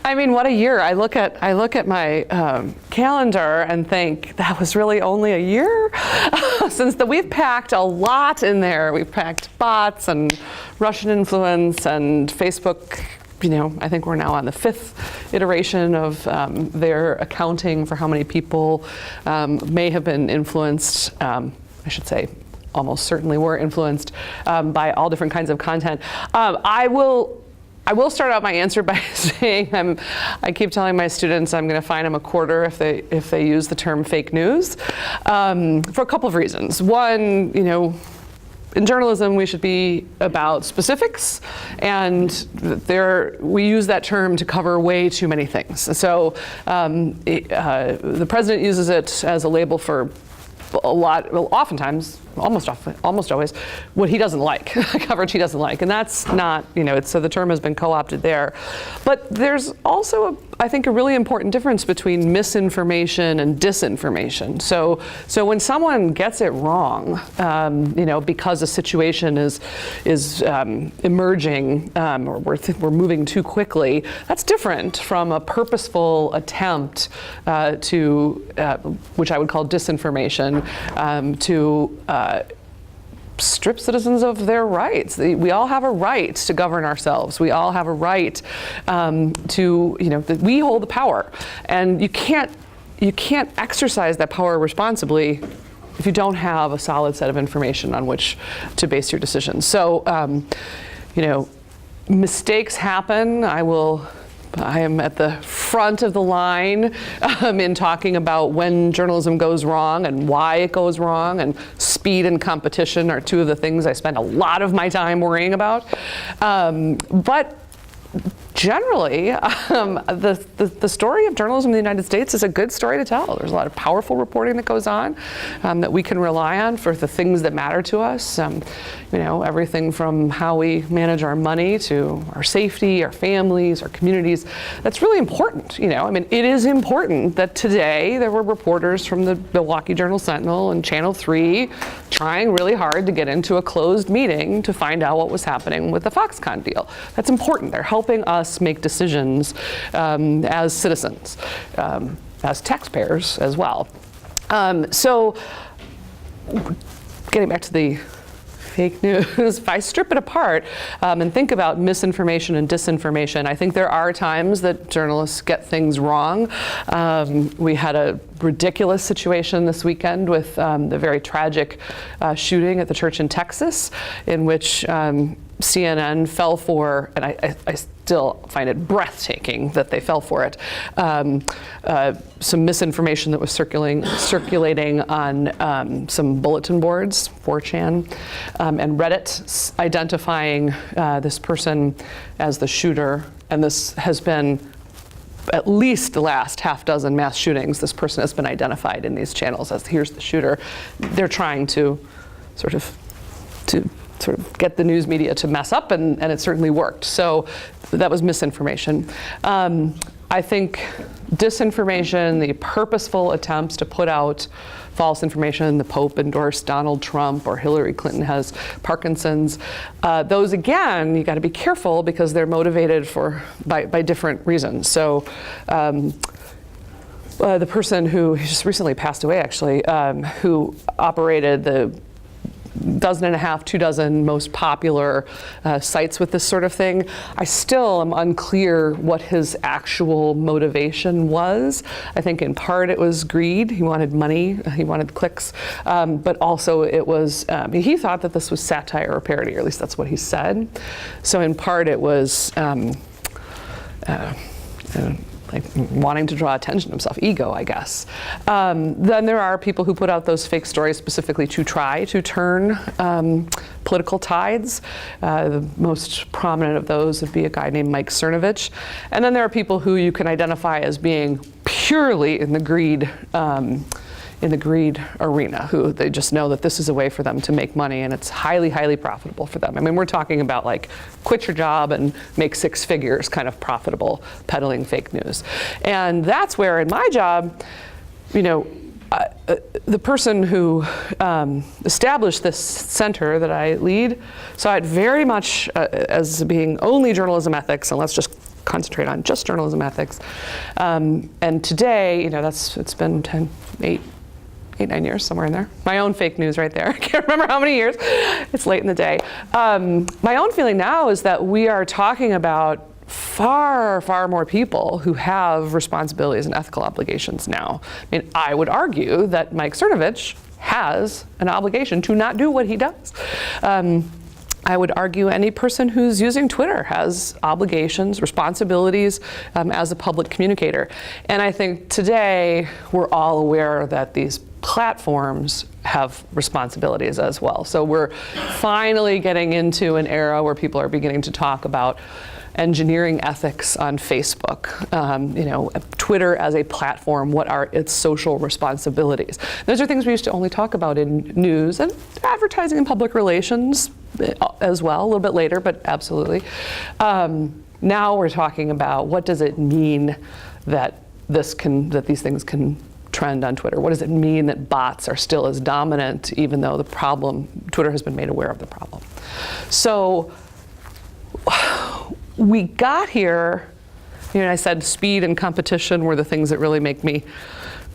I mean, what a year. I look at my calendar and think that was really only a year we've packed a lot in there. We've packed bots and Russian influence and Facebook. I think we're now on the 5th iteration of their accounting for how many people may have been influenced. I should say almost certainly were influenced by all different kinds of content. I will start out my answer by saying I keep telling my students I'm going to fine them a quarter if they use the term fake news for a couple of reasons. One, in journalism, we should be about specifics, and we use that term to cover way too many things. So the president uses it as a label for a lot, well, oftentimes, almost always, what he doesn't like, coverage he doesn't like, and that's not, so the term has been co-opted there. But there's also, I think, a really important difference between misinformation and disinformation. So when someone gets it wrong, because a situation is emerging, or we're moving too quickly, that's different from a purposeful attempt which I would call disinformation, to strip citizens of their rights. We all have a right to govern ourselves. We all have a right that we hold the power, and you can't exercise that power responsibly if you don't have a solid set of information on which to base your decisions. So, mistakes happen. I am at the front of the line in talking about when journalism goes wrong and why it goes wrong, and speed and competition are two of the things I spend a lot of my time worrying about. But generally, the story of journalism in the United States is a good story to tell. There's a lot of powerful reporting that goes on that we can rely on for the things that matter to us. Everything from how we manage our money to our safety, our families, our communities. That's really important. It is important that today there were reporters from the Milwaukee Journal-Sentinel and Channel 3 trying really hard to get into a closed meeting to find out what was happening with the Foxconn deal. That's important. They're helping us make decisions as citizens, as taxpayers as well. So getting back to the fake news, if I strip it apart and think about misinformation and disinformation, I think there are times that journalists get things wrong. We had a ridiculous situation this weekend with the very tragic shooting at the church in Texas, in which CNN fell for, and I still find it breathtaking that they fell for it, some misinformation that was circulating on some bulletin boards, 4chan, and Reddit, identifying this person as the shooter. And this has been at least the last half dozen mass shootings. This person has been identified in these channels as here's the shooter. They're trying to sort of get the news media to mess up, and it certainly worked. So that was misinformation. I think disinformation, the purposeful attempts to put out false information, the Pope endorsed Donald Trump or Hillary Clinton has Parkinson's, those again, you got to be careful because they're motivated by different reasons. So the person who just recently passed away, actually, who operated the dozen and a half, 24 most popular sites with this sort of thing, I still am unclear what his actual motivation was. I think in part it was greed. He wanted money, he wanted clicks, but also it was, he thought that this was satire or parody, or at least that's what he said. So in part it was like wanting to draw attention to himself, ego, I guess. Then there are people who put out those fake stories specifically to try to turn political tides. The most prominent of those would be a guy named Mike Cernovich. And then there are people who you can identify as being purely in the greed arena, who they just know that this is a way for them to make money, and it's highly, highly profitable for them. I mean, we're talking about like quit your job and make 6 figures kind of profitable peddling fake news. And that's where in my job, the person who established this center that I lead saw it very much as being only journalism ethics, and let's just concentrate on just journalism ethics. And today, it's been 8, 9 years, somewhere in there. My own fake news right there. I can't remember how many years. It's late in the day. My own feeling now is that we are talking about far, far more people who have responsibilities and ethical obligations now. I mean, I would argue that Mike Cernovich has an obligation to not do what he does. I would argue any person who's using Twitter has obligations, responsibilities as a public communicator. And I think today we're all aware that these platforms have responsibilities as well. So we're finally getting into an era where people are beginning to talk about engineering ethics on Facebook, Twitter as a platform, what are its social responsibilities? Those are things we used to only talk about in news and advertising and public relations as well, a little bit later, but absolutely. Now we're talking about what does it mean that these things can trend on Twitter? What does it mean that bots are still as dominant, even though Twitter has been made aware of the problem? So we got here, I said speed and competition were the things that really make me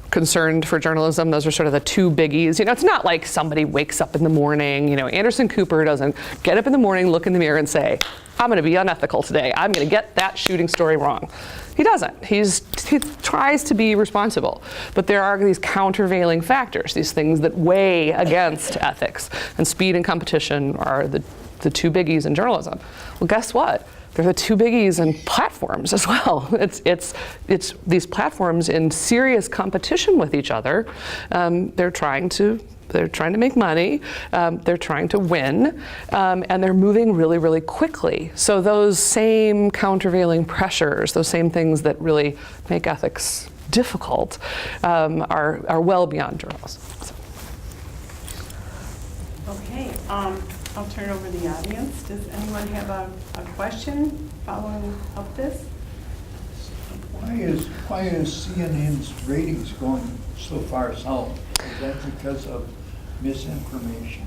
concerned for journalism. Those are sort of the two biggies. It's not like somebody wakes up in the morning, Anderson Cooper doesn't get up in the morning, look in the mirror and say, I'm going to be unethical today. I'm going to get that shooting story wrong. He doesn't. He tries to be responsible. But there are these countervailing factors, these things that weigh against ethics. And speed and competition are the two biggies in journalism. Well, guess what? They're the two biggies in platforms as well. It's these platforms in serious competition with each other. They're trying to make money. They're trying to win, and they're moving really, really quickly. So those same countervailing pressures, those same things that really make ethics difficult, are well beyond journalism. So. Okay. I'll turn it over to the audience. Does anyone have a question following up this? Why is CNN's ratings going so far south? Is that because of misinformation?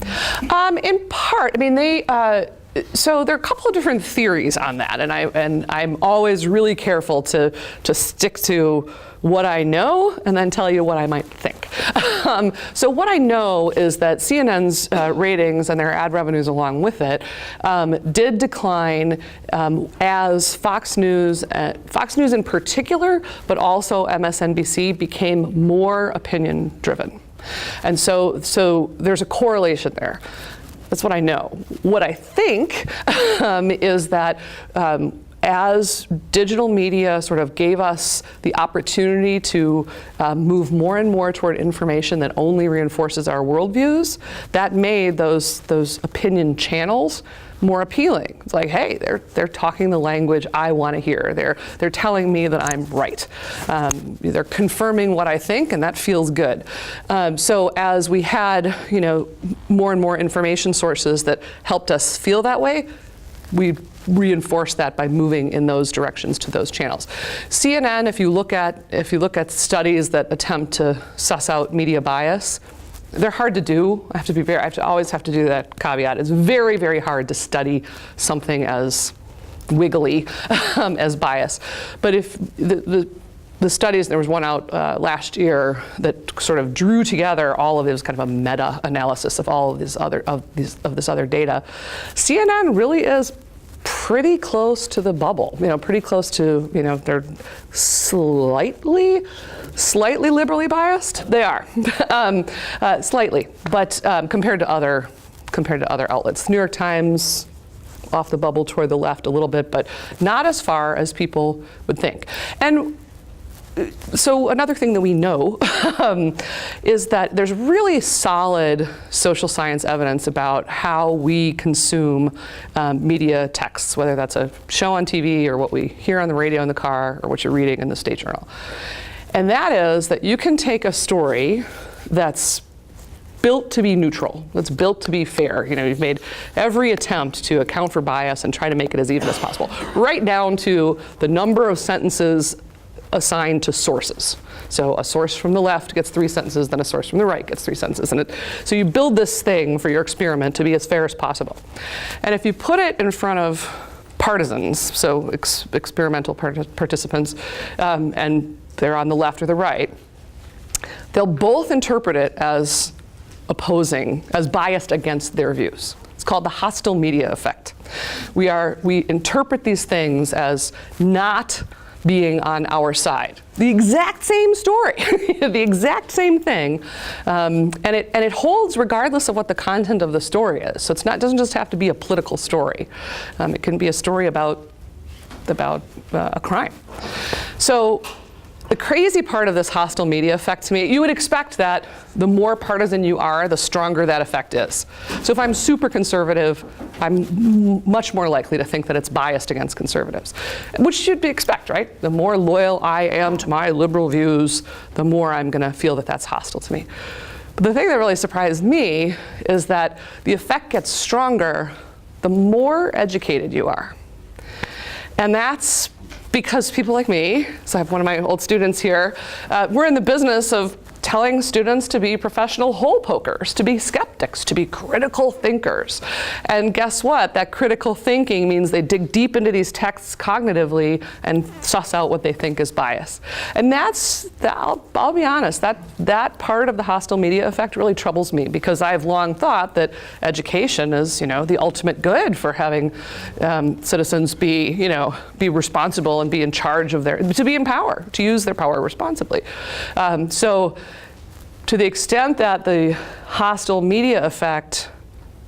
In part. So there are a couple of different theories on that, and I'm always really careful to stick to what I know and then tell you what I might think. So what I know is that CNN's ratings and their ad revenues along with it did decline as Fox News in particular, but also MSNBC became more opinion driven. And so there's a correlation there. That's what I know. What I think is that as digital media sort of gave us the opportunity to move more and more toward information that only reinforces our worldviews, that made those opinion channels more appealing. It's like, hey, they're talking the language I want to hear. They're telling me that I'm right. They're confirming what I think, and that feels good. So as we had, more and more information sources that helped us feel that way, we reinforce that by moving in those directions to those channels. CNN, if you look at studies that attempt to suss out media bias, they're hard to do. I always have to do that caveat. It's very, very hard to study something as wiggly as bias. But if the studies, there was one out last year that sort of drew together all of it, was kind of a meta-analysis of all of this other data. CNN really is pretty close to the bubble, pretty close to, they're slightly liberally biased. They are, slightly, but compared to other outlets. New York Times, off the bubble toward the left a little bit, but not as far as people would think. And so another thing that we know is that there's really solid social science evidence about how we consume media texts, whether that's a show on TV or what we hear on the radio in the car or what you're reading in the State Journal. And that is that you can take a story that's built to be neutral, that's built to be fair. You've made every attempt to account for bias and try to make it as even as possible, right down to the number of sentences assigned to sources. So a source from the left gets 3 sentences, then a source from the right gets 3 sentences. So you build this thing for your experiment to be as fair as possible. And if you put it in front of partisans, so experimental participants, and they're on the left or the right, they'll both interpret it as opposing, as biased against their views. It's called the hostile media effect. We interpret these things as not being on our side. The exact same story, the exact same thing, and it holds regardless of what the content of the story is. So it doesn't just have to be a political story. It can be a story about a crime. So the crazy part of this hostile media effect to me, you would expect that the more partisan you are, the stronger that effect is. So if I'm super conservative, I'm much more likely to think that it's biased against conservatives, which you'd expect, right? The more loyal I am to my liberal views, the more I'm going to feel that that's hostile to me. But the thing that really surprised me is that the effect gets stronger the more educated you are. And that's because people like me, so I have one of my old students here, we're in the business of telling students to be professional hole pokers, to be skeptics, to be critical thinkers. And guess what? That critical thinking means they dig deep into these texts cognitively and suss out what they think is bias. And I'll be honest, that part of the hostile media effect really troubles me, because I've long thought that education is, the ultimate good for having citizens be responsible and be in charge of to be in power, to use their power responsibly. So to the extent that the hostile media effect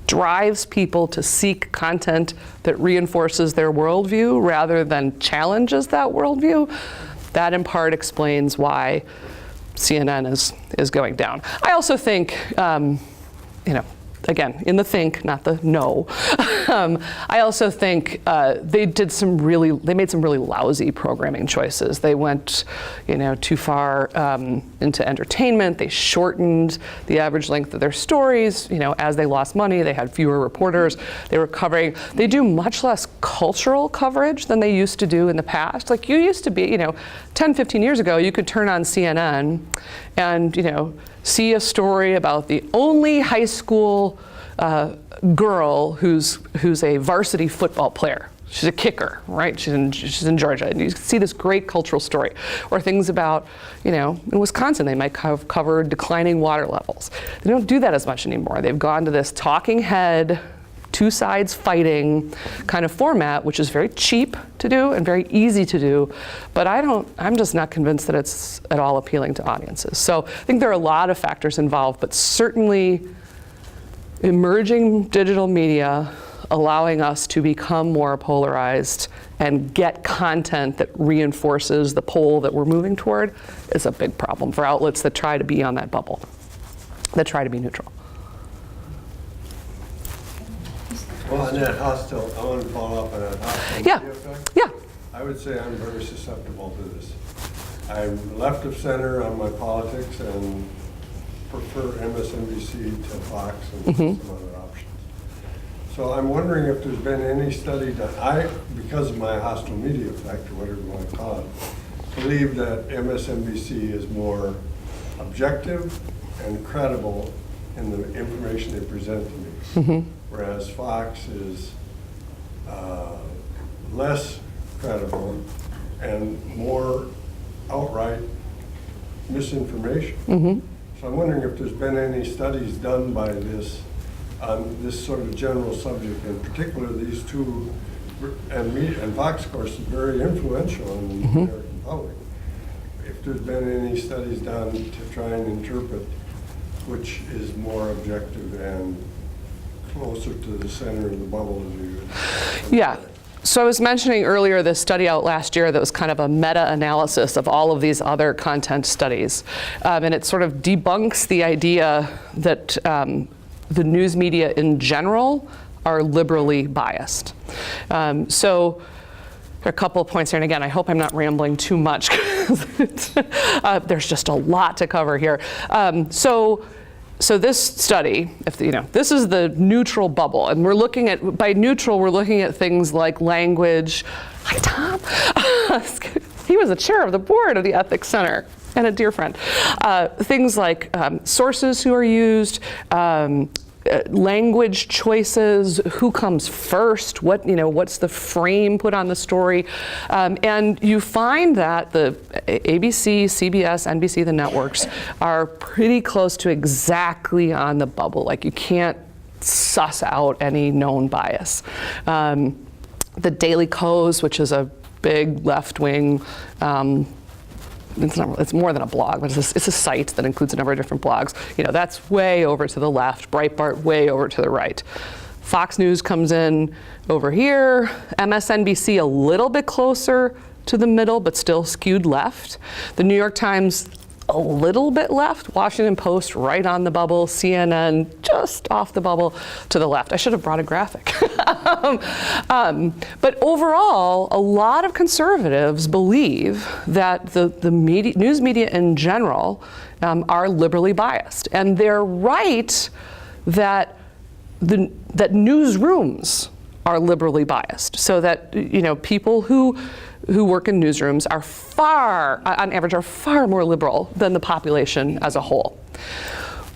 drives people to seek content that reinforces their worldview rather than challenges that worldview, that in part explains why CNN is going down. I also think, again, in the think, not the know. I also think they made some really lousy programming choices. They went, too far into entertainment. They shortened the average length of their stories. As they lost money, they had fewer reporters. They do much less cultural coverage than they used to do in the past. Like you used to be, 10, 15 years ago, you could turn on CNN and, see a story about the only high school girl who's a varsity football player. She's a kicker, right? She's in Georgia. And you see this great cultural story. Or things about, in Wisconsin, they might have covered declining water levels. They don't do that as much anymore. They've gone to this talking head, two sides fighting kind of format, which is very cheap to do and very easy to do, but I'm just not convinced that it's at all appealing to audiences. So I think there are a lot of factors involved, but certainly emerging digital media allowing us to become more polarized and get content that reinforces the pole that we're moving toward is a big problem for outlets that try to be on that bubble, that try to be neutral. Well, on that hostile, I want to follow up on that hostile Yeah. media effect. Yeah. I would say I'm very susceptible to this. I'm left of center on my politics and prefer MSNBC to Fox and some other options. So I'm wondering if there's been any study done. Because of my hostile media effect, or whatever you want to call it, believe that MSNBC is more objective and credible in the information they present to me. Whereas Fox is less credible and more outright misinformation. So I'm wondering if there's been any studies done by this on this sort of general subject, in particular these two, and Fox, of course, is very influential in the American public. If there's been any studies done to try and interpret which is more objective and closer to the center of the bubble, as you would. Yeah. So I was mentioning earlier this study out last year that was kind of a meta-analysis of all of these other content studies. And it sort of debunks the idea that the news media in general are liberally biased. So there are a couple of points here, and again, I hope I'm not rambling too much, because there's just a lot to cover here. So this study, this is the neutral bubble, and we're looking at, by neutral, we're looking at things like language. Hi, Tom. He was the chair of the board of the Ethics Center and a dear friend. Things like sources who are used, language choices, who comes first, what's the frame put on the story, and you find that the ABC, CBS, NBC, the networks are pretty close to exactly on the bubble. Like you can't suss out any known bias. The Daily Kos, which is a big left-wing, it's more than a blog, but it's a site that includes a number of different blogs. That's way over to the left, Breitbart way over to the right. Fox News comes in over here, MSNBC a little bit closer to the middle, but still skewed left. The New York Times a little bit left, Washington Post right on the bubble, CNN just off the bubble to the left. I should have brought a graphic. But overall, a lot of conservatives believe that the news media in general are liberally biased. And they're right that that newsrooms are liberally biased, so that people who work in newsrooms on average, are far more liberal than the population as a whole.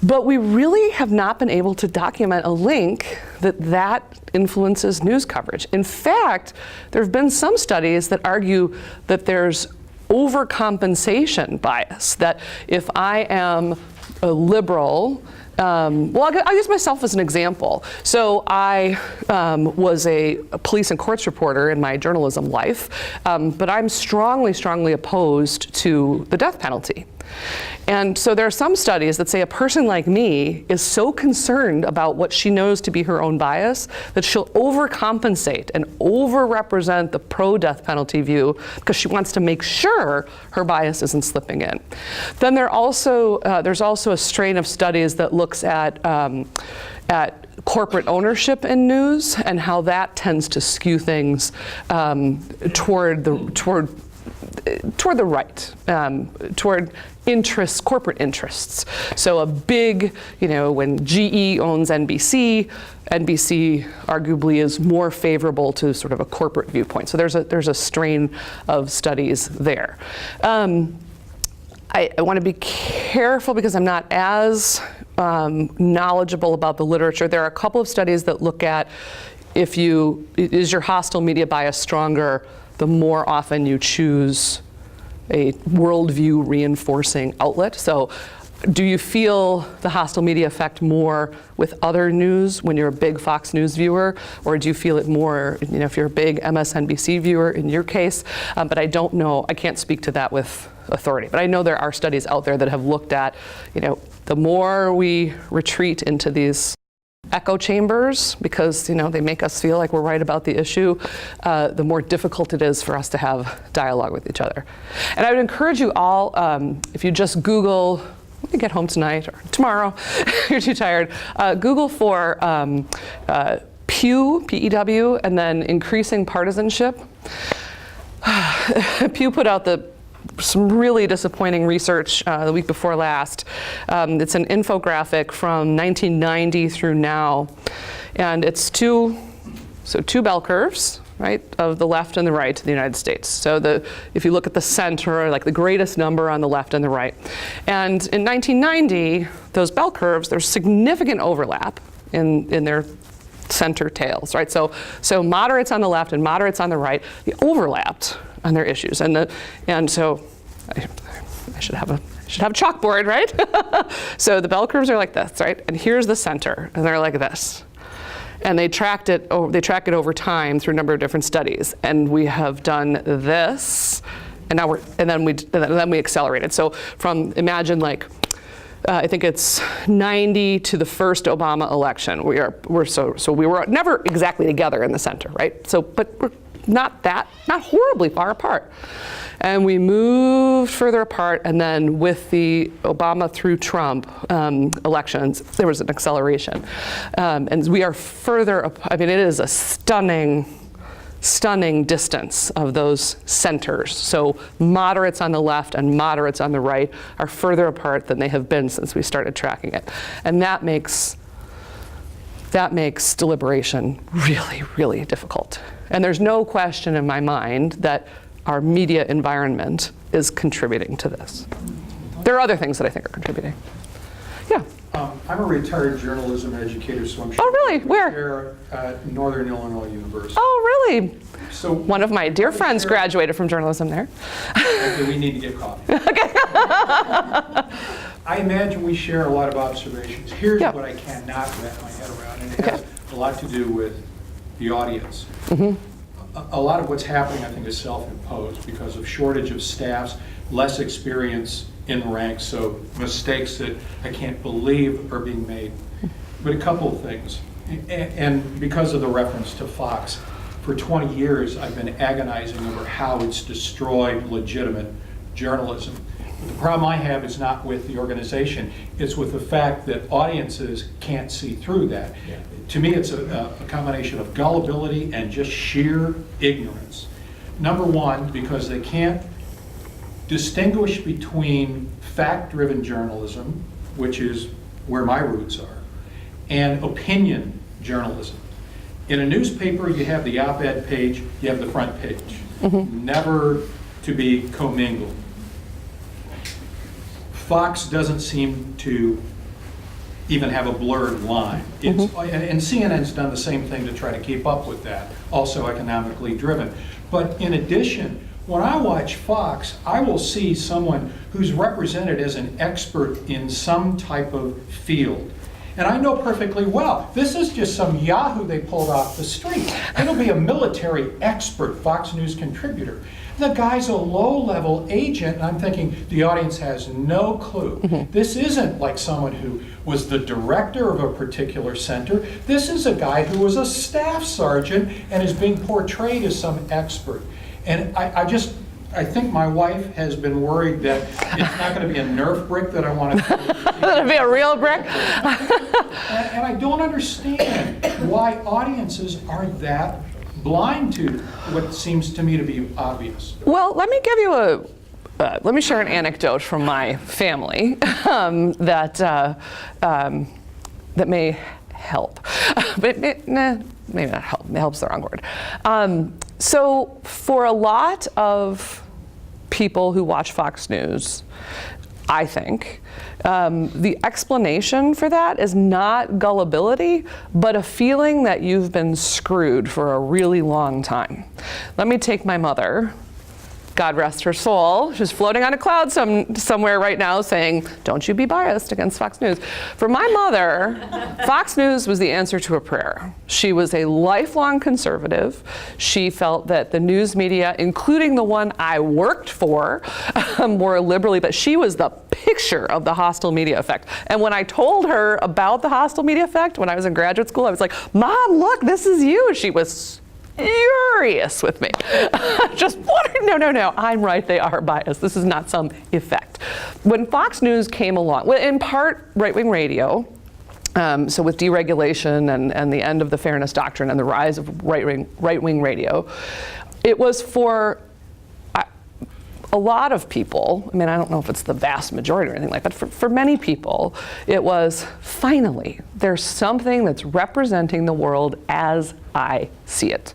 But we really have not been able to document a link that influences news coverage. In fact, there have been some studies that argue that there's overcompensation bias, that if I am a liberal, I'll use myself as an example. So I was a police and courts reporter in my journalism life, but I'm strongly, strongly opposed to the death penalty. And so there are some studies that say a person like me is so concerned about what she knows to be her own bias that she'll overcompensate and overrepresent the pro-death penalty view because she wants to make sure her bias isn't slipping in. Then there's also a strain of studies that looks at corporate ownership in news and how that tends to skew things toward the right, toward corporate interests. So a big, when GE owns NBC, NBC arguably is more favorable to sort of a corporate viewpoint. So there's a strain of studies there. I want to be careful because I'm not as knowledgeable about the literature. There are a couple of studies that look at is your hostile media bias stronger the more often you choose a worldview reinforcing outlet. So do you feel the hostile media effect more with other news when you're a big Fox News viewer, or do you feel it more, if you're a big MSNBC viewer in your case? But I don't know, I can't speak to that with authority. But I know there are studies out there that have looked at, the more we retreat into these echo chambers, because they make us feel like we're right about the issue, the more difficult it is for us to have dialogue with each other. And I would encourage you all, if you just Google, when you get home tonight or tomorrow, if you're too tired, Google for Pew, P-E-W, and then increasing partisanship. Pew put out some really disappointing research the week before last. It's an infographic from 1990 through now, and it's two bell curves, right, of the left and the right in the United States. So if you look at the center, like the greatest number on the left and the right. And in 1990, those bell curves, there's significant overlap in their center tails, right? So moderates on the left and moderates on the right, they overlapped on their issues, and so I should have a chalkboard, right? So the bell curves are like this, right? And here's the center, and they're like this. And they track it over time through a number of different studies, and we have done this, and then we accelerated. So imagine I think it's 90 to the first Obama election. We were never exactly together in the center, right? But we're not horribly far apart. And we moved further apart, and then with the Obama through Trump elections, there was an acceleration. And we are further, it is a stunning distance of those centers. So moderates on the left and moderates on the right are further apart than they have been since we started tracking it. And that makes deliberation really, really difficult. And there's no question in my mind that our media environment is contributing to this. There are other things that I think are contributing. Yeah. I'm a retired journalism educator, so I'm sure. Oh, really? Where? Here at Northern Illinois University. Oh, really? So One of my dear friends Sure. graduated from journalism there. Okay, we need to get coffee. I imagine we share a lot of observations. Here's Yeah. what I cannot wrap my head around, and it Okay. has a lot to do with the audience. A lot of what's happening, I think, is self-imposed because of shortage of staffs, less experience in the ranks, so mistakes that I can't believe are being made. But a couple of things, and because of the reference to Fox, for 20 years I've been agonizing over how it's destroyed legitimate journalism. But the problem I have is not with the organization, it's with the fact that audiences can't see through that. To me, it's a combination of gullibility and just sheer ignorance. Number one, because they can't distinguish between fact-driven journalism, which is where my roots are, and opinion journalism. In a newspaper, you have the op-ed page, you have the front page, never to be commingled. Fox doesn't seem to even have a blurred line. And CNN's done the same thing to try to keep up with that, also economically driven. But in addition, when I watch Fox, I will see someone who's represented as an expert in some type of field. And I know perfectly well, this is just some yahoo they pulled off the street. It'll be a military expert, Fox News contributor. The guy's a low-level agent, and I'm thinking the audience has no clue. This isn't like someone who was the director of a particular center. This is a guy who was a staff sergeant and is being portrayed as some expert. And I think my wife has been worried that it's not going to be a Nerf brick that I want to That'd be a real brick. and I don't understand why audiences are that blind to what seems to me to be obvious. Well, let me give you let me share an anecdote from my family that may help, but maybe not help. Help's the wrong word. So for a lot of people who watch Fox News, I think, the explanation for that is not gullibility, but a feeling that you've been screwed for a really long time. Let me take my mother. God rest her soul. She's floating on a cloud somewhere right now saying, don't you be biased against Fox News. For my mother, Fox News was the answer to a prayer. She was a lifelong conservative. She felt that the news media, including the one I worked for, more liberally, but she was the picture of the hostile media effect. And when I told her about the hostile media effect when I was in graduate school, I was like, Mom, look, this is you. And she was furious with me. Just, what? No, I'm right, they are biased. This is not some effect. When Fox News came along, well, in part right-wing radio, so with deregulation and the end of the fairness doctrine and the rise of right-wing radio, it was for a lot of people, I mean, I don't know if it's the vast majority or anything like that, but for many people, it was, finally, there's something that's representing the world as I see it.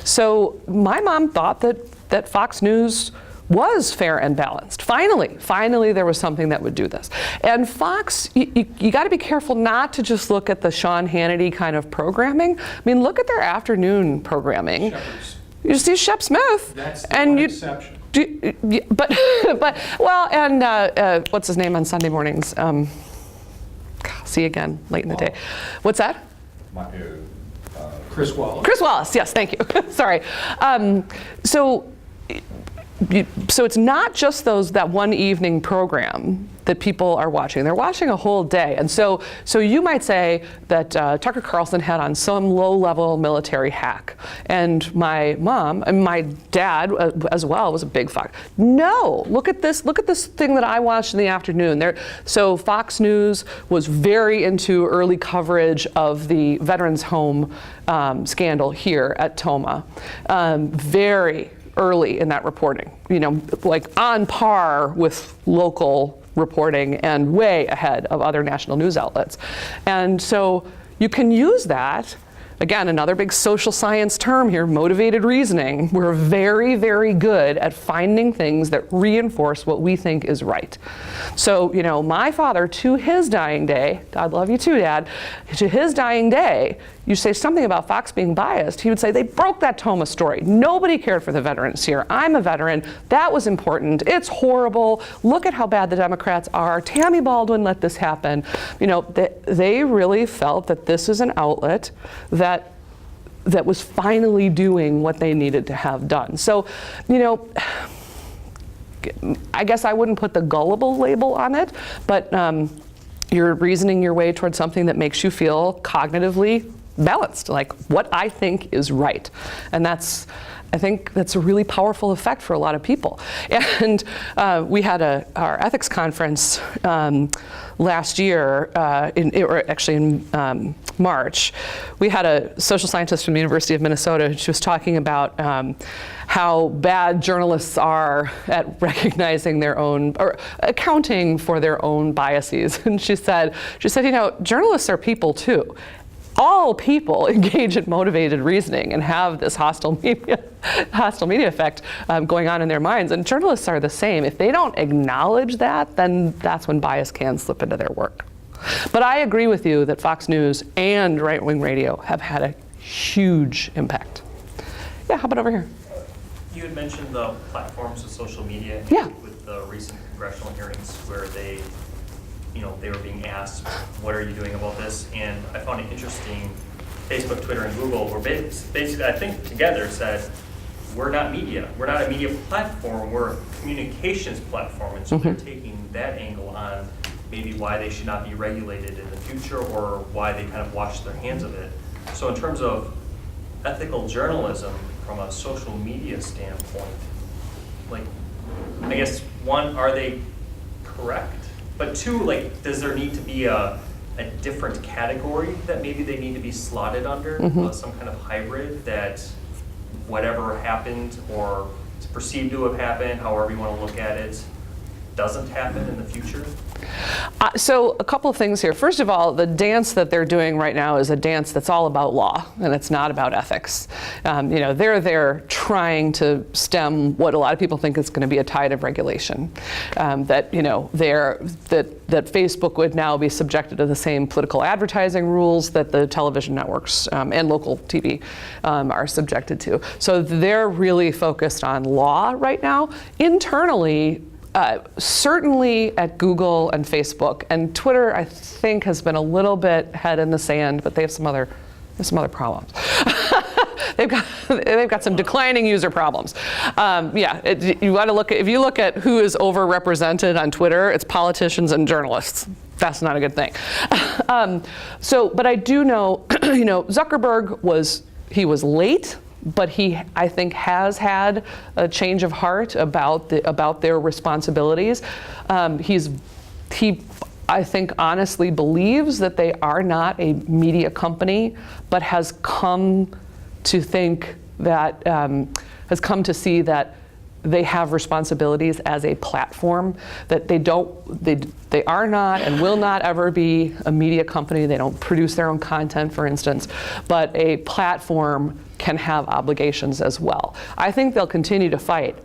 So my mom thought that Fox News was fair and balanced. Finally, there was something that would do this. And Fox, you got to be careful not to just look at the Sean Hannity kind of programming. I mean, look at their afternoon programming. Shepherds. You see Shep Smith. That's the one exception. But what's his name on Sunday mornings? See you again late in the day. What's that? Chris Wallace. Chris Wallace, yes, thank you. Sorry. So it's not just that one evening program that people are watching. They're watching a whole day. And so you might say that Tucker Carlson had on some low-level military hack. And my mom and my dad as well was a big Fox. No, look at this thing that I watched in the afternoon. So Fox News was very into early coverage of the Veterans Home scandal here at Toma. Very early in that reporting, like on par with local reporting and way ahead of other national news outlets. And so you can use that again, another big social science term here, motivated reasoning. We're very, very good at finding things that reinforce what we think is right. So, you know, my father, to his dying day, God love you too, Dad, to his dying day, you say something about Fox being biased, he would say, they broke that Toma story. Nobody cared for the veterans here. I'm a veteran. That was important. It's horrible. Look at how bad the Democrats are. Tammy Baldwin let this happen. You know, they really felt that this is an outlet that was finally doing what they needed to have done. So, you know, I guess I wouldn't put the gullible label on it, but you're reasoning your way towards something that makes you feel cognitively balanced, like what I think is right. And I think that's a really powerful effect for a lot of people. And we had our ethics conference last year, in March. We had a social scientist from the University of Minnesota, and she was talking about how bad journalists are at recognizing their own, or accounting for their own biases. And she said, you know, journalists are people too. All people engage in motivated reasoning and have this hostile media effect going on in their minds. And journalists are the same. If they don't acknowledge that, then that's when bias can slip into their work. But I agree with you that Fox News and right-wing radio have had a huge impact. Yeah, how about over here? You had mentioned the platforms of social media. Yeah. With the recent congressional hearings where they were being asked, what are you doing about this? And I found it interesting, Facebook, Twitter, and Google were basically, I think, together said, we're not media. We're not a media platform. We're a communications platform. And so they're taking that angle on maybe why they should not be regulated in the future or why they kind of wash their hands of it. So in terms of ethical journalism from a social media standpoint, like, I guess, one, are they correct? But two, like, does there need to be a different category that maybe they need to be slotted under, some kind of hybrid that whatever happened or is perceived to have happened, however you want to look at it, doesn't happen in the future? So a couple of things here. First of all, the dance that they're doing right now is a dance that's all about law, and it's not about ethics. They're trying to stem what a lot of people think is going to be a tide of regulation. That Facebook would now be subjected to the same political advertising rules that the television networks and local TV are subjected to. So they're really focused on law right now. Internally, certainly at Google and Facebook, and Twitter, I think, has been a little bit head in the sand, but they have some other problems. They've got some declining user problems. You want to look at, if you look at who is overrepresented on Twitter, it's politicians and journalists. That's not a good thing. But I do know, Zuckerberg was late. But he, I think, has had a change of heart about their responsibilities. He, I think, honestly believes that they are not a media company, but has come to think that, has come to see that they have responsibilities as a platform, that they are not and will not ever be a media company. They don't produce their own content, for instance, but a platform can have obligations as well. I think they'll continue to fight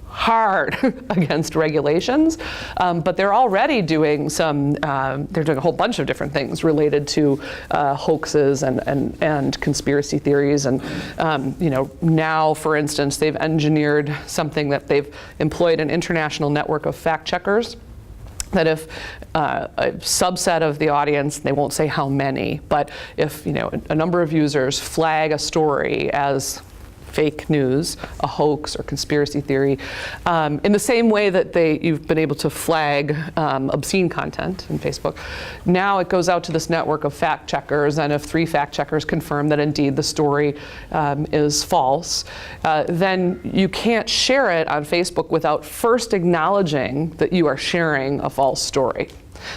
hard against regulations, but they're already doing they're doing a whole bunch of different things related to hoaxes and conspiracy theories. And now, for instance, they've engineered something that they've employed an international network of fact checkers, that if a subset of the audience, they won't say how many, but if a number of users flag a story as fake news, a hoax or conspiracy theory, in the same way that you've been able to flag obscene content in Facebook. Now it goes out to this network of fact checkers, and if 3 fact checkers confirm that indeed the story is false, then you can't share it on Facebook without first acknowledging that you are sharing a false story.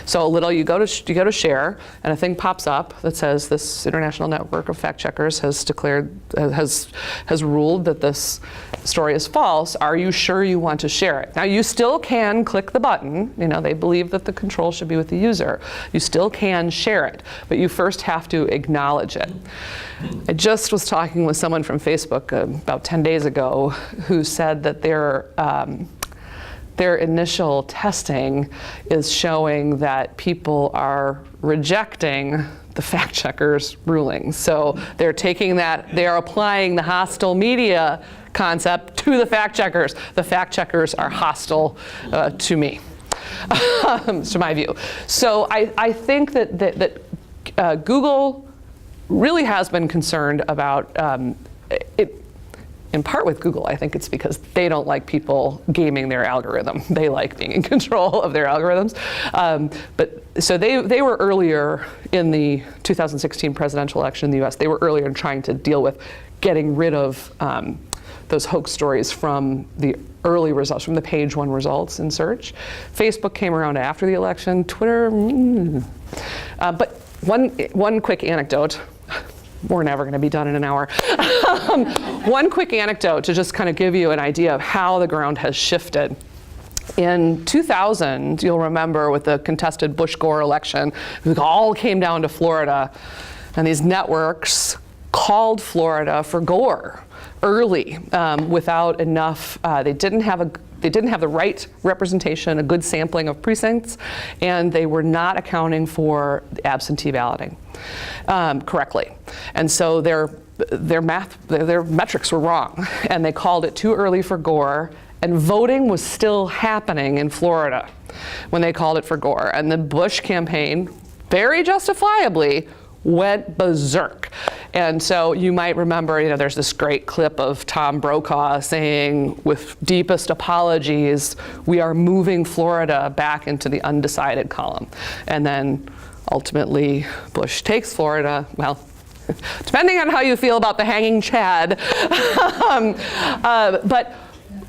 So you go to share, and a thing pops up that says this international network of fact checkers has ruled that this story is false. Are you sure you want to share it? Now you still can click the button. They believe that the control should be with the user. You still can share it, but you first have to acknowledge it. I just was talking with someone from Facebook about 10 days ago who said that their initial testing is showing that people are rejecting the fact checkers' rulings. So they're taking that, they are applying the hostile media concept to the fact checkers. The fact checkers are hostile to me, to my view. So I think that Google really has been concerned about it. In part with Google, I think it's because they don't like people gaming their algorithm. They like being in control of their algorithms. So they were earlier in the 2016 presidential election in the US. They were earlier in trying to deal with getting rid of those hoax stories from the early results, from the page one results in search. Facebook came around after the election. Twitter, but one quick anecdote. We're never going to be done in an hour. One quick anecdote to just kind of give you an idea of how the ground has shifted. In 2000, you'll remember with the contested Bush-Gore election, it all came down to Florida, and these networks called Florida for Gore early without enough. They didn't have the right representation, a good sampling of precincts, and they were not accounting for absentee balloting correctly. And so their metrics were wrong, and they called it too early for Gore, and voting was still happening in Florida when they called it for Gore. And the Bush campaign, very justifiably, went berserk. And so you might remember, there's this great clip of Tom Brokaw saying, with deepest apologies, we are moving Florida back into the undecided column. And then ultimately Bush takes Florida, well, depending on how you feel about the hanging Chad. But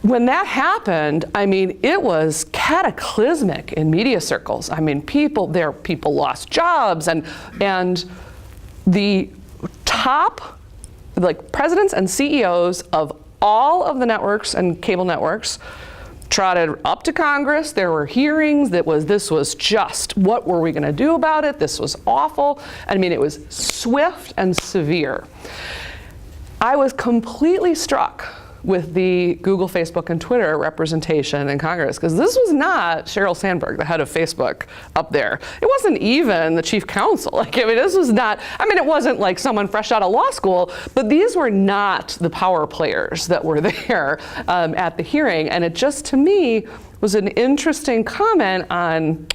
when that happened, it was cataclysmic in media circles. People lost jobs, and the top, presidents and CEOs of all of the networks and cable networks trotted up to Congress. There were hearings. This was just, what were we going to do about it? This was awful. It was swift and severe. I was completely struck with the Google, Facebook, and Twitter representation in Congress, because this was not Sheryl Sandberg, the head of Facebook, up there. It wasn't even the chief counsel. This was not, it wasn't like someone fresh out of law school, but these were not the power players that were there at the hearing. And it just, to me, was an interesting comment on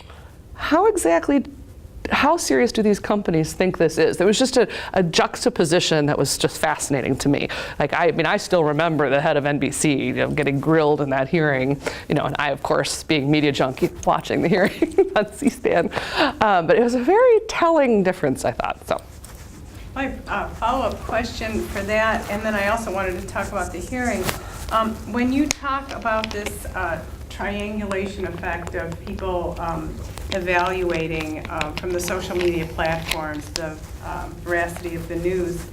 how serious do these companies think this is? There was just a juxtaposition that was just fascinating to me. I still remember the head of NBC, getting grilled in that hearing, and I, of course, being media junkie, watching the hearing on C-SPAN. But it was a very telling difference, I thought. So. My follow-up question for that, and then I also wanted to talk about the hearing. When you talk about this triangulation effect of people evaluating from the social media platforms the veracity of the news,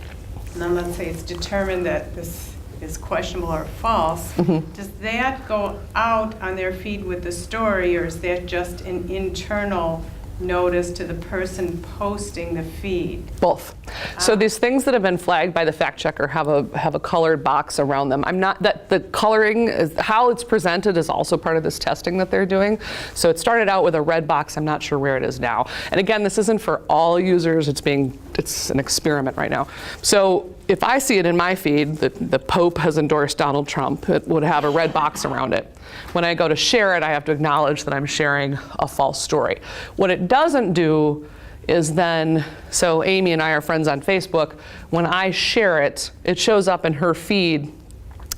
and then let's say it's determined that this is questionable or false, does that go out on their feed with the story, or is that just an internal notice to the person posting the feed? Both. So these things that have been flagged by the fact checker have a colored box around them. The coloring, how it's presented, is also part of this testing that they're doing. So it started out with a red box. I'm not sure where it is now. And again, this isn't for all users. It's an experiment right now. So if I see it in my feed that the Pope has endorsed Donald Trump, it would have a red box around it. When I go to share it, I have to acknowledge that I'm sharing a false story. What it doesn't do is then, so Amy and I are friends on Facebook. When I share it, it shows up in her feed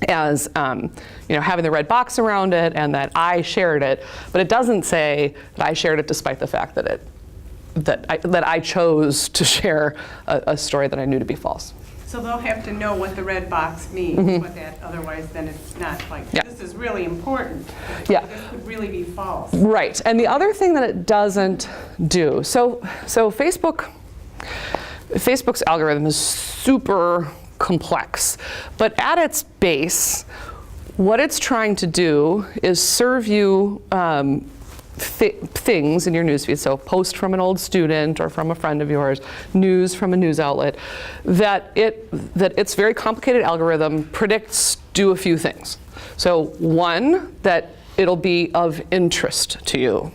as having the red box around it and that I shared it, but it doesn't say that I shared it despite the fact that I chose to share a story that I knew to be false. So they'll have to know what the red box means, what that, otherwise then it's not like, Yeah. this is really important. Yeah. This could really be false. Right, and the other thing that it doesn't do, so Facebook's algorithm is super complex, but at its base, what it's trying to do is serve you things in your newsfeed, so post from an old student or from a friend of yours, news from a news outlet, that its very complicated algorithm predicts do a few things. So one, that it'll be of interest to you.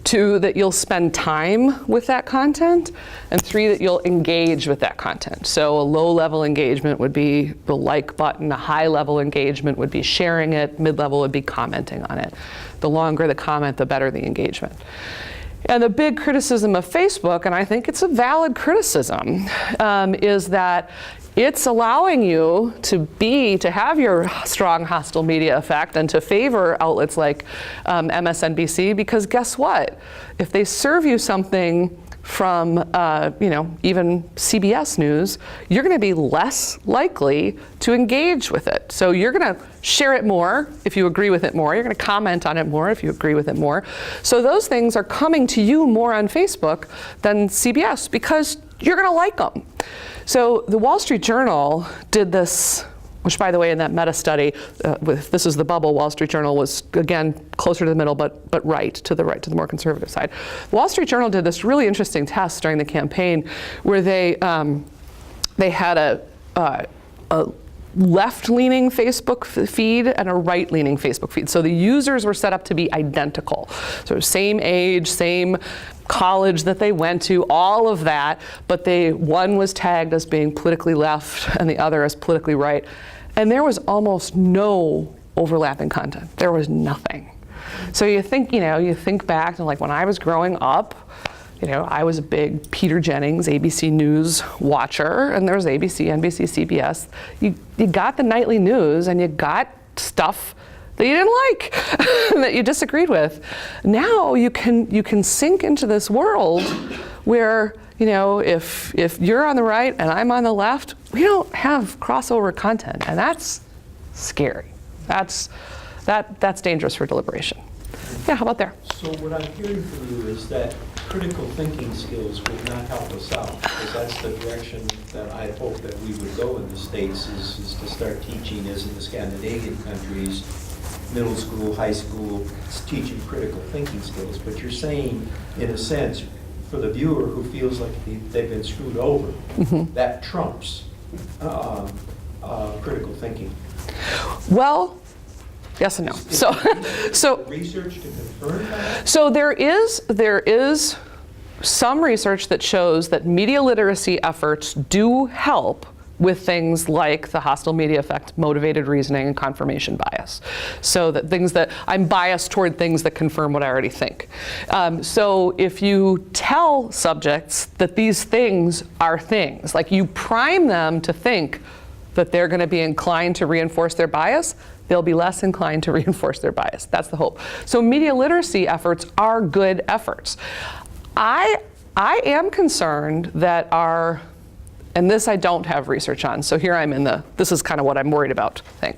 Two, that you'll spend time with that content. And three, that you'll engage with that content. So a low-level engagement would be the like button. A high-level engagement would be sharing it. Mid-level would be commenting on it. The longer the comment, the better the engagement. And the big criticism of Facebook, and I think it's a valid criticism, is that it's allowing you to have your strong hostile media effect and to favor outlets like MSNBC, because guess what? If they serve you something from even CBS News, you're going to be less likely to engage with it. So you're going to share it more if you agree with it more. You're going to comment on it more if you agree with it more. So those things are coming to you more on Facebook than CBS because you're going to like them. So the Wall Street Journal did this, which, by the way, in that meta study, this is the bubble. Wall Street Journal was, again, closer to the middle, but right, to the more conservative side. The Wall Street Journal did this really interesting test during the campaign where they had a left-leaning Facebook feed and a right-leaning Facebook feed. So the users were set up to be identical. So same age, same college that they went to, all of that, but one was tagged as being politically left and the other as politically right. And there was almost no overlapping content. There was nothing. So you think back to like when I was growing up, I was a big Peter Jennings ABC News watcher, and there was ABC, NBC, CBS. You got the nightly news, and you got stuff that you didn't like, that you disagreed with. Now you can sink into this world where if you're on the right and I'm on the left, we don't have crossover content, and that's scary. That's dangerous for deliberation. Yeah, how about there? So what I'm hearing from you is that critical thinking skills will not help us out, because that's the direction that I hope that we would go in the States, is to start teaching, as in the Scandinavian countries, middle school, high school, teaching critical thinking skills. But you're saying, in a sense, for the viewer who feels like they've been screwed over, that trumps critical thinking. Well, yes and no. So research to confirm that? So there is some research that shows that media literacy efforts do help with things like the hostile media effect, motivated reasoning, and confirmation bias. So that things that I'm biased toward things that confirm what I already think. So if you tell subjects that these things are things, like you prime them to think that they're going to be inclined to reinforce their bias, they'll be less inclined to reinforce their bias. That's the hope. So media literacy efforts are good efforts. I am concerned that and this I don't have research on, so here I'm this is kind of what I'm worried about thing.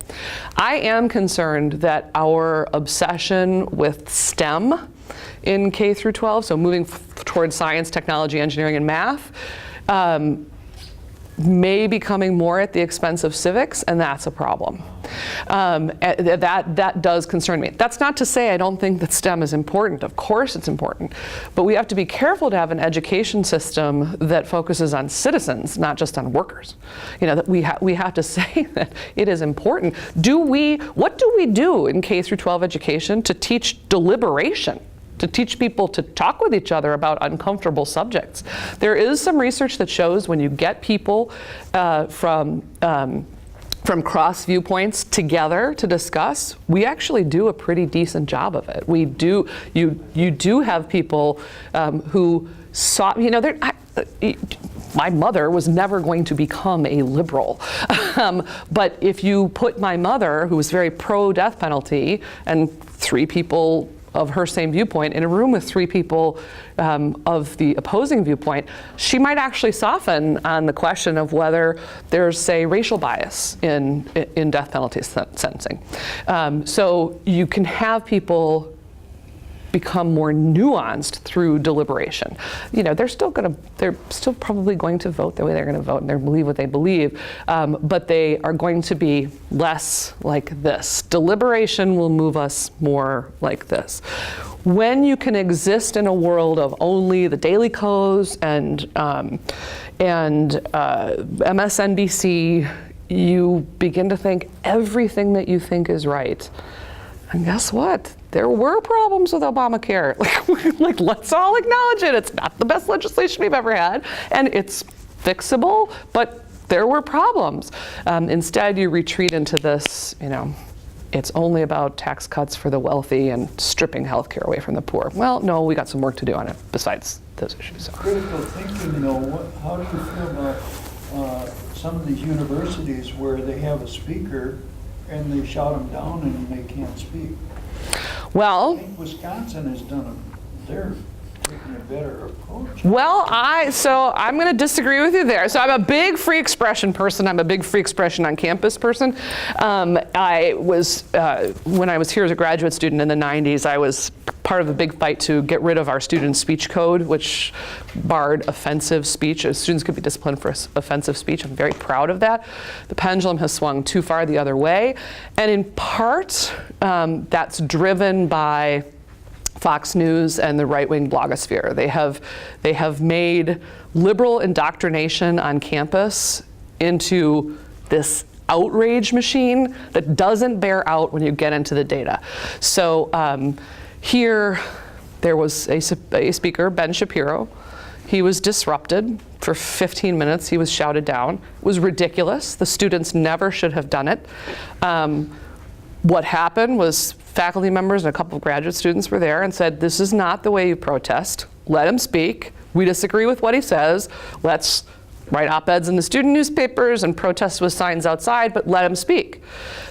I am concerned that our obsession with STEM in K through 12, so moving towards science, technology, engineering, and math, may be coming more at the expense of civics, and that's a problem. That does concern me. That's not to say I don't think that STEM is important. Of course it's important. But we have to be careful to have an education system that focuses on citizens, not just on workers. That we have to say that it is important. What do we do in K through 12 education to teach deliberation? To teach people to talk with each other about uncomfortable subjects. There is some research that shows when you get people from cross viewpoints together to discuss, we actually do a pretty decent job of it. We do. You do have people who saw. My mother was never going to become a liberal. But if you put my mother, who was very pro-death penalty, and 3 people of her same viewpoint in a room with 3 people of the opposing viewpoint, she might actually soften on the question of whether there's, say, racial bias in death penalty sentencing. So you can have people become more nuanced through deliberation. You know, they're still probably going to vote the way they're going to vote, and they believe what they believe, but they are going to be less like this. Deliberation will move us more like this. When you can exist in a world of only the Daily Kos and MSNBC, you begin to think everything that you think is right. And guess what? There were problems with Obamacare. Like, let's all acknowledge it. It's not the best legislation we've ever had, and it's fixable, but there were problems. Instead, you retreat into this, you know, it's only about tax cuts for the wealthy and stripping health care away from the poor. Well, no, we got some work to do on it besides those issues. So. Critical thinking, though, how do you feel about some of these universities where they have a speaker and they shout them down and they can't speak? Well, I think Wisconsin has done they're taking a better approach. Well, so I'm going to disagree with you there. So I'm a big free expression person. I'm a big free expression on campus person. I was, when I was here as a graduate student in the 90s, I was part of a big fight to get rid of our student speech code, which barred offensive speech. Students could be disciplined for offensive speech. I'm very proud of that. The pendulum has swung too far the other way. And in part, that's driven by Fox News and the right-wing blogosphere. They have made liberal indoctrination on campus into this outrage machine that doesn't bear out when you get into the data. So here, there was a speaker, Ben Shapiro. He was disrupted for 15 minutes. He was shouted down. It was ridiculous. The students never should have done it. What happened was faculty members and a couple of graduate students were there and said, this is not the way you protest. Let him speak. We disagree with what he says. Let's write op-eds in the student newspapers and protest with signs outside, but let him speak.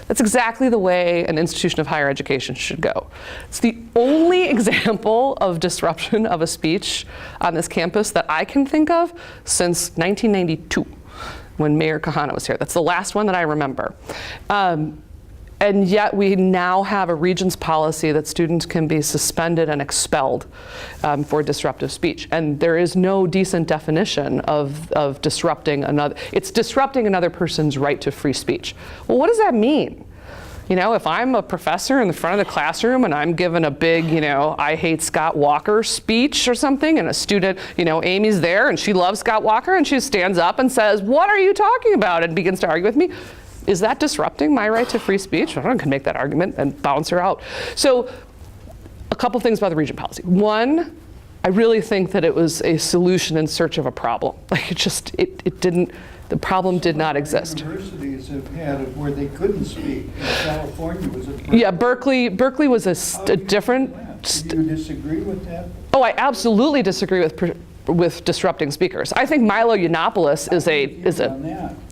That's exactly the way an institution of higher education should go. It's the only example of disruption of a speech on this campus that I can think of since 1992, when Mayor Kahana was here. That's the last one that I remember. And yet we now have a regents policy that students can be suspended and expelled for disruptive speech. And there is no decent definition of disrupting another. It's disrupting another person's right to free speech. Well, what does that mean? You know, if I'm a professor in the front of the classroom and I'm given a big, you know, I hate Scott Walker speech or something, and a student, you know, Amy's there and she loves Scott Walker and she stands up and says, what are you talking about? And begins to argue with me. Is that disrupting my right to free speech? I can make that argument and bounce her out. So a couple things about the regent policy. One, I really think that it was a solution in search of a problem. Like it didn't, the problem did not exist. Universities have had it where they couldn't speak. California was a Berkeley. Yeah, Berkeley was a different. Do you disagree with that? Oh, I absolutely disagree with disrupting speakers. I think Milo Yiannopoulos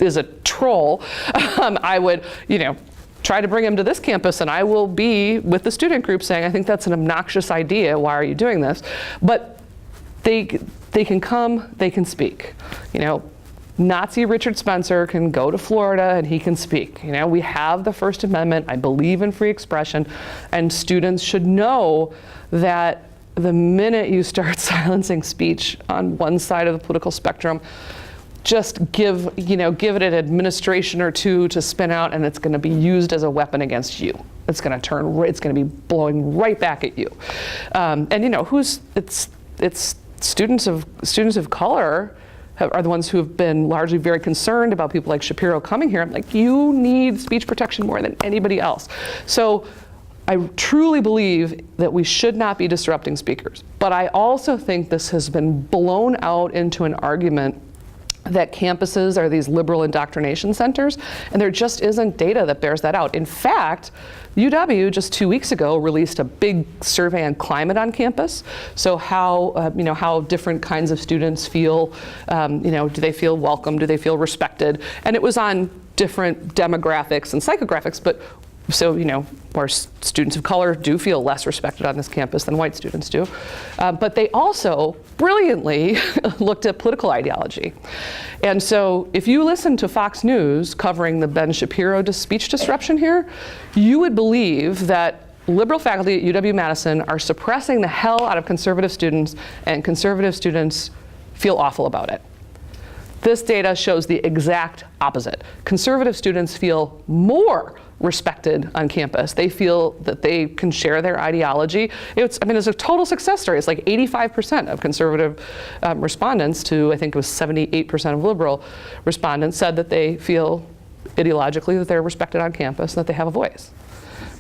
is a troll. I would, you know, try to bring him to this campus, and I will be with the student group saying, I think that's an obnoxious idea. Why are you doing this? But they can come, they can speak. You know, Nazi Richard Spencer can go to Florida and he can speak. You know, we have the First Amendment. I believe in free expression, and students should know that the minute you start silencing speech on one side of the political spectrum, just give it an administration or two to spin out, and it's going to be used as a weapon against you. It's going to be blowing right back at you. And you know, it's students of color are the ones who have been largely very concerned about people like Shapiro coming here. I'm like, you need speech protection more than anybody else. So I truly believe that we should not be disrupting speakers. But I also think this has been blown out into an argument that campuses are these liberal indoctrination centers, and there just isn't data that bears that out. In fact, UW just 2 weeks ago released a big survey on climate on campus. So how different kinds of students feel, do they feel welcome, do they feel respected? And it was on different demographics and psychographics, but So, where students of color do feel less respected on this campus than white students do. But they also brilliantly looked at political ideology. And so if you listen to Fox News covering the Ben Shapiro speech disruption here, you would believe that liberal faculty at UW-Madison are suppressing the hell out of conservative students, and conservative students feel awful about it. This data shows the exact opposite. Conservative students feel more respected on campus. They feel that they can share their ideology. It's a total success story. It's like 85% of conservative respondents to, I think it was 78% of liberal respondents, said that they feel ideologically that they're respected on campus and that they have a voice.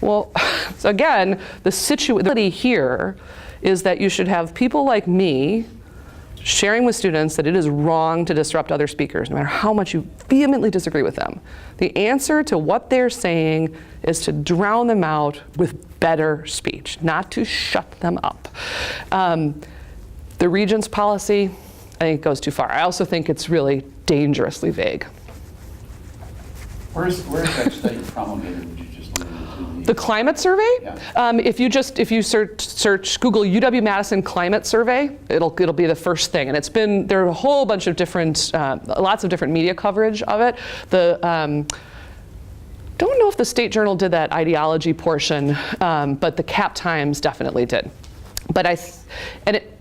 Well, so again, the situation here is that you should have people like me sharing with students that it is wrong to disrupt other speakers, no matter how much you vehemently disagree with them. The answer to what they're saying is to drown them out with better speech, not to shut them up. The Regents policy, I think, goes too far. I also think it's really dangerously vague. Where's that study promulgated? Would you just leave it to The climate survey? Yeah. If you search Google UW-Madison climate survey, it'll be the first thing. And there are a whole bunch of different, lots of different media coverage of it. Don't know if the State Journal did that ideology portion, but the Cap Times definitely did. But I think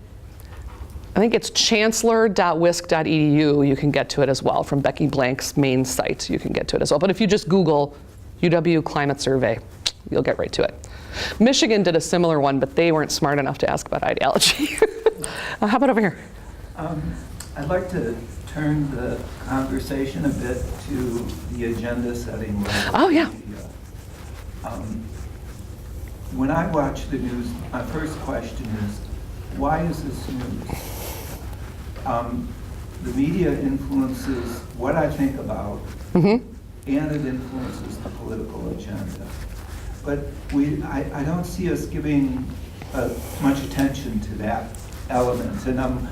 it's chancellor.wisc.edu. You can get to it as well from Becky Blank's main site. You can get to it as well. But if you just Google UW climate survey, you'll get right to it. Michigan did a similar one, but they weren't smart enough to ask about ideology. How about over here? I'd like to turn the conversation a bit to the agenda setting. Oh, yeah. When I watch the news, my first question is, why is this news? The media influences what I think about, and it influences the political agenda. But I don't see us giving much attention to that element. And I'm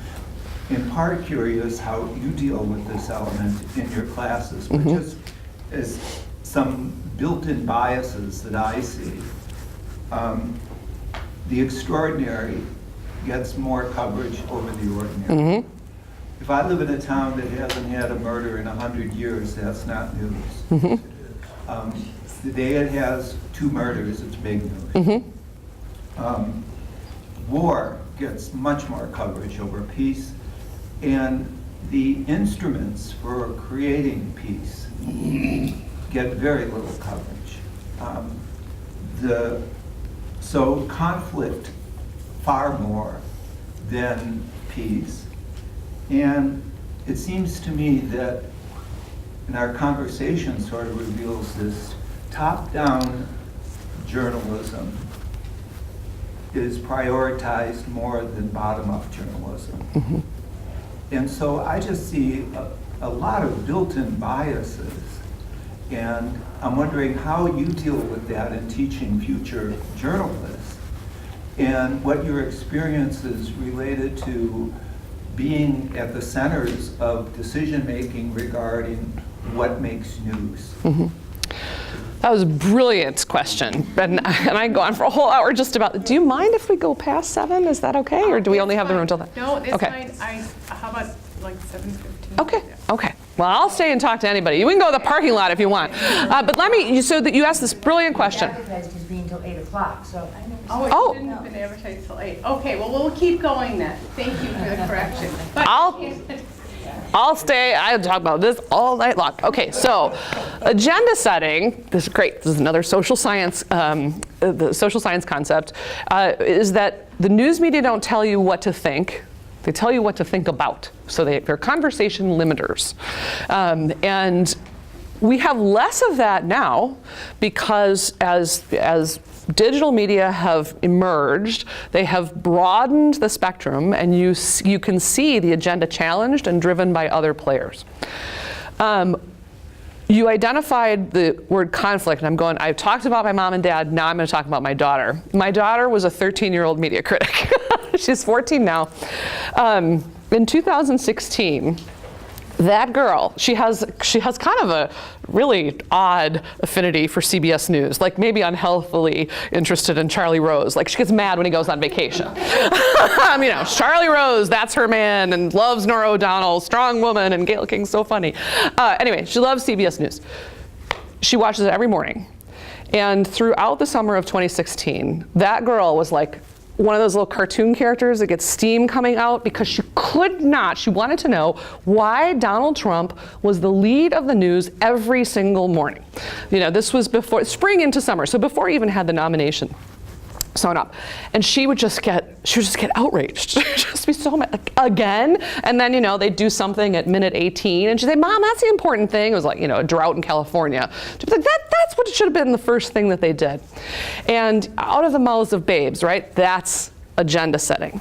in part curious how you deal with this element in your classes, but just as some built-in biases that I see. The extraordinary gets more coverage over the ordinary. If I live in a town that hasn't had a murder in 100 years, that's not news. The day it has 2 murders, it's big news. War gets much more coverage over peace, and the instruments for creating peace get very little coverage. So conflict far more than peace. And it seems to me that, and our conversation sort of reveals this, top-down journalism is prioritized more than bottom-up journalism. And so I just see a lot of built-in biases. And I'm wondering how you deal with that in teaching future journalists, and what your experience is related to being at the centers of decision-making regarding what makes news. That was a brilliant question. And I can go on for a whole hour just about, do you mind if we go past 7? Is that okay? Or do we only have the room till then? No, that's Okay. fine. How about like 7:15? Okay, okay. Well, I'll stay and talk to anybody. We can go to the parking lot if you want. But let me, so that you asked this brilliant question. Advertised as being till 8 o'clock, so. Oh, it Oh. shouldn't have been advertised till 8. Okay, well, we'll keep going then. Thank you for the correction. But I'll stay, I'll talk about this all night long. Okay, so agenda setting, this is great, this is another social science, the social science concept, is that the news media don't tell you what to think, they tell you what to think about. So they're conversation limiters. And we have less of that now because as digital media have emerged, they have broadened the spectrum, and you can see the agenda challenged and driven by other players. You identified the word conflict, and I've talked about my mom and dad, now I'm going to talk about my daughter. My daughter was a 13-year-old media critic. She's 14 now. In 2016, That girl, she has kind of a really odd affinity for CBS News, like maybe unhealthily interested in Charlie Rose. Like she gets mad when he goes on vacation. Charlie Rose, that's her man, and loves Norah O'Donnell, strong woman, and Gayle King's so funny. Anyway, she loves CBS News. She watches it every morning. And throughout the summer of 2016, that girl was like one of those little cartoon characters that gets steam coming out because she wanted to know why Donald Trump was the lead of the news every single morning. This was before spring into summer, so before he even had the nomination sewn up. And she would just get outraged. She'd just be so mad, like, again? And then, they'd do something at minute 18, and she'd say, Mom, that's the important thing. It was like, a drought in California. She'd be like, that's what should have been the first thing that they did. And out of the mouths of babes, right? That's agenda setting.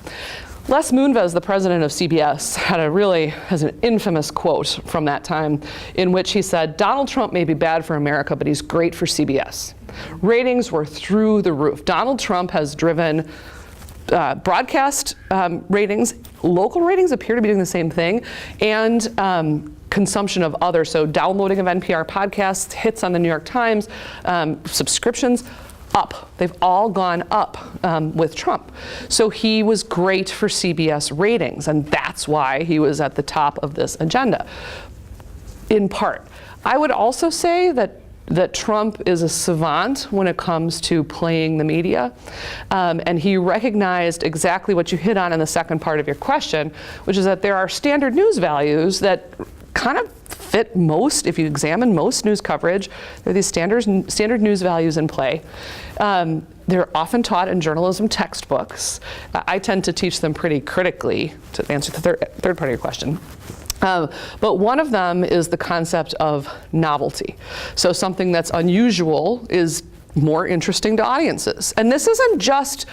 Les Moonves, the president of CBS, has an infamous quote from that time in which he said, Donald Trump may be bad for America, but he's great for CBS. Ratings were through the roof. Donald Trump has driven broadcast ratings, local ratings appear to be doing the same thing, and consumption of others. So downloading of NPR podcasts, hits on the New York Times, subscriptions, up. They've all gone up with Trump. So he was great for CBS ratings, and that's why he was at the top of this agenda, in part. I would also say that Trump is a savant when it comes to playing the media, and he recognized exactly what you hit on in the second part of your question, which is that there are standard news values that kind of fit most, if you examine most news coverage, there are these standard news values in play. They're often taught in journalism textbooks. I tend to teach them pretty critically, to answer the third part of your question. But one of them is the concept of novelty. So something that's unusual is more interesting to audiences. And this isn't just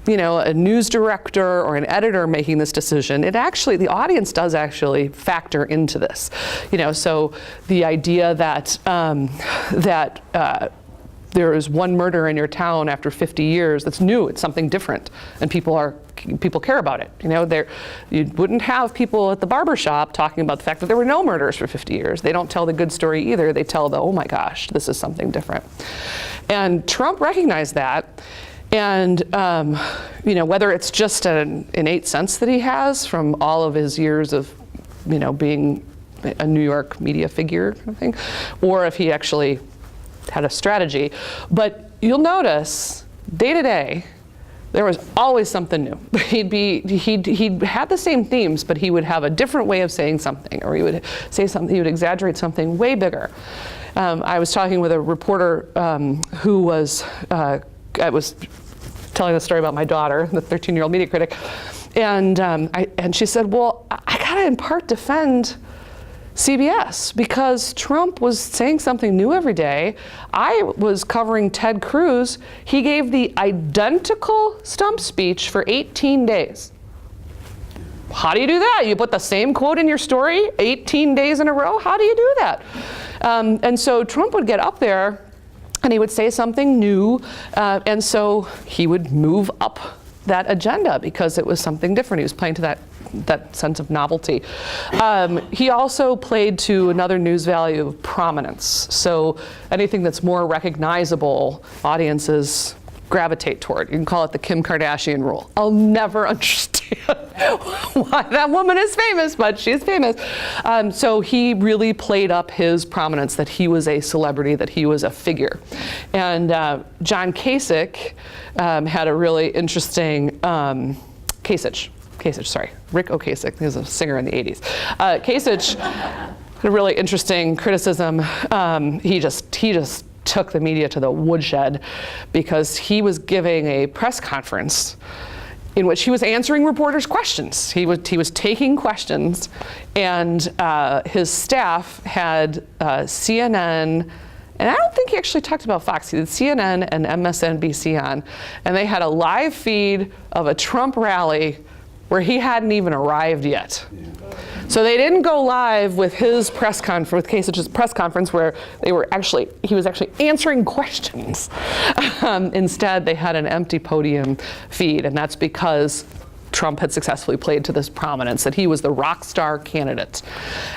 a news director or an editor making this decision. The audience does actually factor into this. So the idea that there is one murder in your town after 50 years, that's new, it's something different, and people care about it. You wouldn't have people at the barber shop talking about the fact that there were no murders for 50 years. They don't tell the good story either. They tell oh my gosh, this is something different. And Trump recognized that. And whether it's just an innate sense that he has from all of his years of being a New York media figure kind of thing, or if he actually had a strategy. But you'll notice day to day there was always something new. He'd had the same themes, but he would have a different way of saying something, or he would say something, he would exaggerate something way bigger. I was talking with a reporter who was I was telling the story about my daughter, the 13-year-old media critic, and she said, well, I gotta in part defend CBS because Trump was saying something new every day. I was covering Ted Cruz. He gave the identical stump speech for 18 days. How do you do that? You put the same quote in your story 18 days in a row? How do you do that? And so Trump would get up there and he would say something new, and so he would move up that agenda because it was something different. He was playing to that sense of novelty. He also played to another news value of prominence. So anything that's more recognizable, audiences gravitate toward. You can call it the Kim Kardashian rule. I'll never understand why that woman is famous, but she's famous. So he really played up his prominence, that he was a celebrity, that he was a figure. And John Kasich had a really interesting, Rick Ocasek, he was a singer in the 80s. Kasich had a really interesting criticism. He just took the media to the woodshed because he was giving a press conference in which he was answering reporters' questions. He was taking questions, and his staff had CNN, and I don't think he actually talked about Fox. He did CNN and MSNBC on, and they had a live feed of a Trump rally where he hadn't even arrived yet. So they didn't go live with his press conference, with Kasich's press conference, where he was actually answering questions. Instead, they had an empty podium feed, and that's because Trump had successfully played to this prominence, that he was the rock star candidate.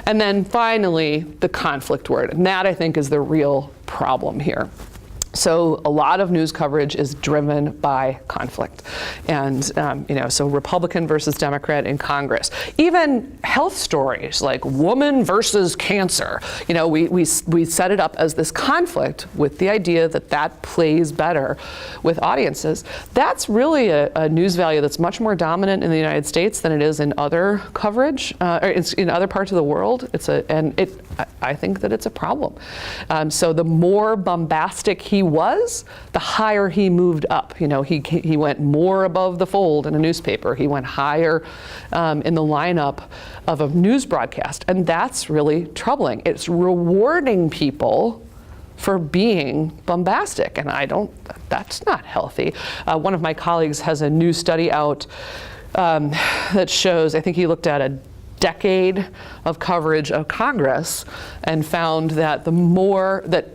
And then finally, the conflict word. And that, I think, is the real problem here. So a lot of news coverage is driven by conflict. And, so Republican versus Democrat in Congress. Even health stories like woman versus cancer. We set it up as this conflict with the idea that that plays better with audiences. That's really a news value that's much more dominant in the United States than it is in other coverage, or in other parts of the world. I think that it's a problem. So the more bombastic he was, the higher he moved up. He went more above the fold in a newspaper. He went higher in the lineup of a news broadcast. And that's really troubling. It's rewarding people for being bombastic. And that's not healthy. One of my colleagues has a new study out that shows, I think he looked at a decade of coverage of Congress and found that the more that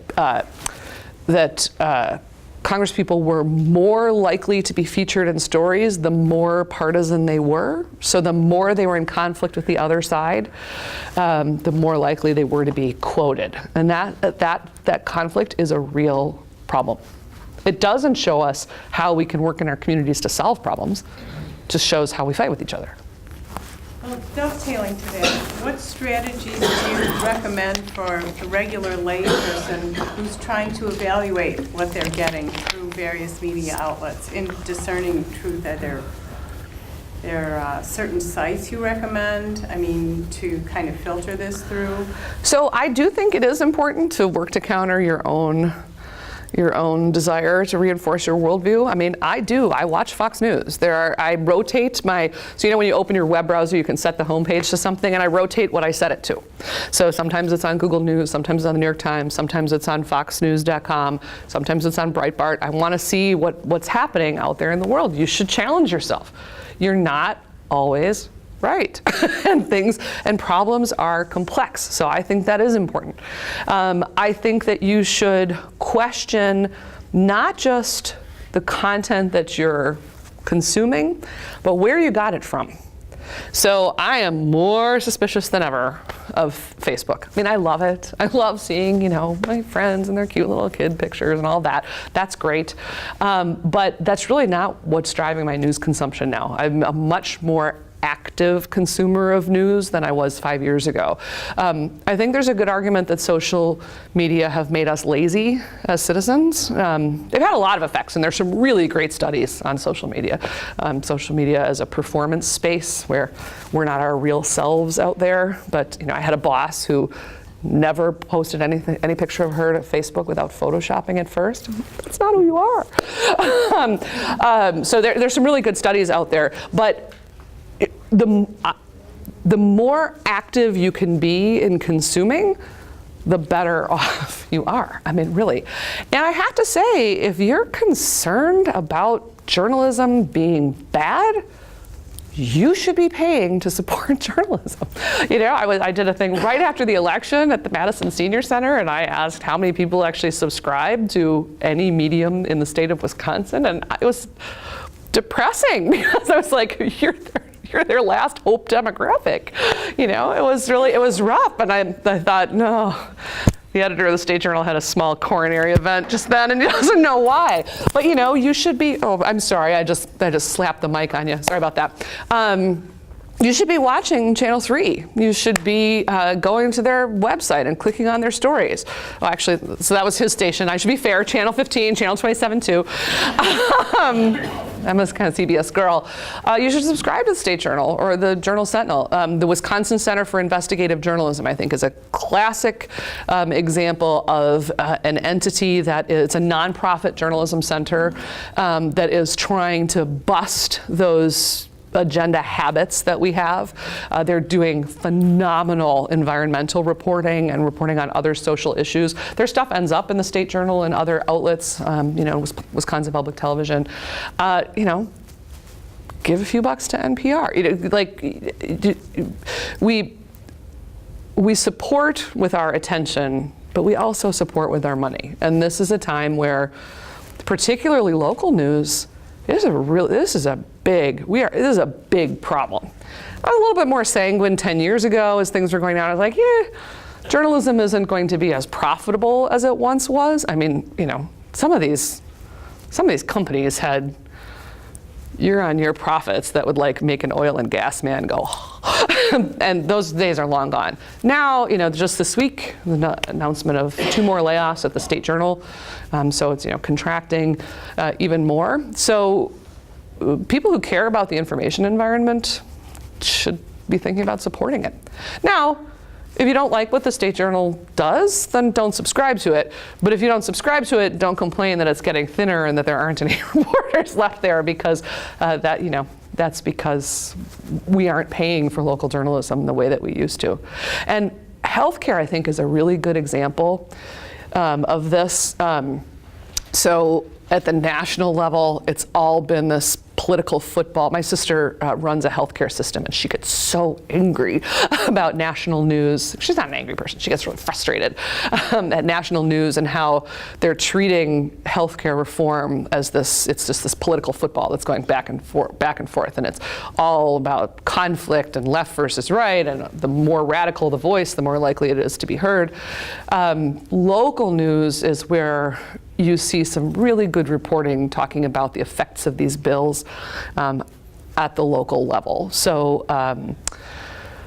Congress people were more likely to be featured in stories, the more partisan they were. So the more they were in conflict with the other side, the more likely they were to be quoted. And that conflict is a real problem. It doesn't show us how we can work in our communities to solve problems. It just shows how we fight with each other. Well, dovetailing to that, what strategies do you recommend for the regular layperson who's trying to evaluate what they're getting through various media outlets in discerning truth? Are there certain sites you recommend, to kind of filter this through? So I do think it is important to work to counter your own desire to reinforce your worldview. I watch Fox News. I rotate so when you open your web browser, you can set the homepage to something, and I rotate what I set it to. So sometimes it's on Google News, sometimes it's on the New York Times, sometimes it's on foxnews.com, sometimes it's on Breitbart. I want to see what's happening out there in the world. You should challenge yourself. You're not always right. and problems are complex. So I think that is important. I think that you should question not just the content that you're consuming, but where you got it from. So I am more suspicious than ever of Facebook. I love it. I love seeing, my friends and their cute little kid pictures and all that. That's great. But that's really not what's driving my news consumption now. I'm a much more active consumer of news than I was 5 years ago. I think there's a good argument that social media have made us lazy as citizens. They've had a lot of effects, and there's some really great studies on social media. Social media as a performance space where we're not our real selves out there. But I had a boss who never posted any picture of her to Facebook without photoshopping it first. That's not who you are. So there's some really good studies out there. But the more active you can be in consuming, the better off you are. Really. And I have to say, if you're concerned about journalism being bad, you should be paying to support journalism. I did a thing right after the election at the Madison Senior Center, and I asked how many people actually subscribe to any medium in the state of Wisconsin, and it was depressing because I was like, you're their last hope demographic. It was rough, and I thought, no. The editor of the State Journal had a small coronary event just then, and he doesn't know why. But you should be. Oh, I'm sorry. I just slapped the mic on you. Sorry about that. You should be watching Channel 3. You should be going to their website and clicking on their stories. Well, actually, so that was his station. I should be fair. Channel 15, Channel 27 too. I'm a kind of CBS girl. You should subscribe to the State Journal or the Journal Sentinel. The Wisconsin Center for Investigative Journalism, I think, is a classic example of an entity that is a nonprofit journalism center that is trying to bust those agenda habits that we have. They're doing phenomenal environmental reporting and reporting on other social issues. Their stuff ends up in the State Journal and other outlets, Wisconsin Public Television. Give a few bucks to NPR. We support with our attention, but we also support with our money. And this is a time where particularly local news this is a big problem. I was a little bit more sanguine 10 years ago as things were going down. I was like, yeah, journalism isn't going to be as profitable as it once was. I mean, some of these companies had year-on-year profits that would like make an oil and gas man go, and those days are long gone. Now, just this week, the announcement of 2 more layoffs at the State Journal, so it's contracting even more. So people who care about the information environment should be thinking about supporting it. Now, if you don't like what the State Journal does, then don't subscribe to it. But if you don't subscribe to it, don't complain that it's getting thinner and that there aren't any reporters left there, because that's because we aren't paying for local journalism the way that we used to. And healthcare, I think, is a really good example of this. So at the national level, it's all been this political football. My sister runs a healthcare system, and she gets so angry about national news. She's not an angry person. She gets really frustrated at national news and how they're treating healthcare reform as this. It's just this political football that's going back and forth, and it's all about conflict and left versus right. And the more radical the voice, the more likely it is to be heard. Local news is where you see some really good reporting talking about the effects of these bills at the local level. So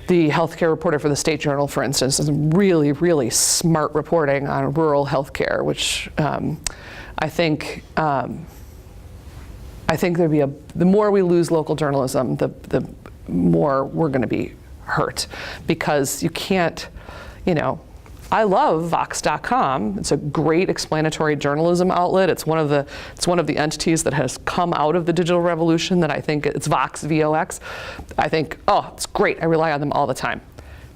the healthcare reporter for the State Journal, for instance, is really, really smart reporting on rural healthcare, which I think there'd be the more we lose local journalism, the more we're going to be hurt, because you can't, I love Vox.com. It's a great explanatory journalism outlet. It's one of the entities that has come out of the digital revolution that I think it's Vox, V-O-X. I think, it's great. I rely on them all the time.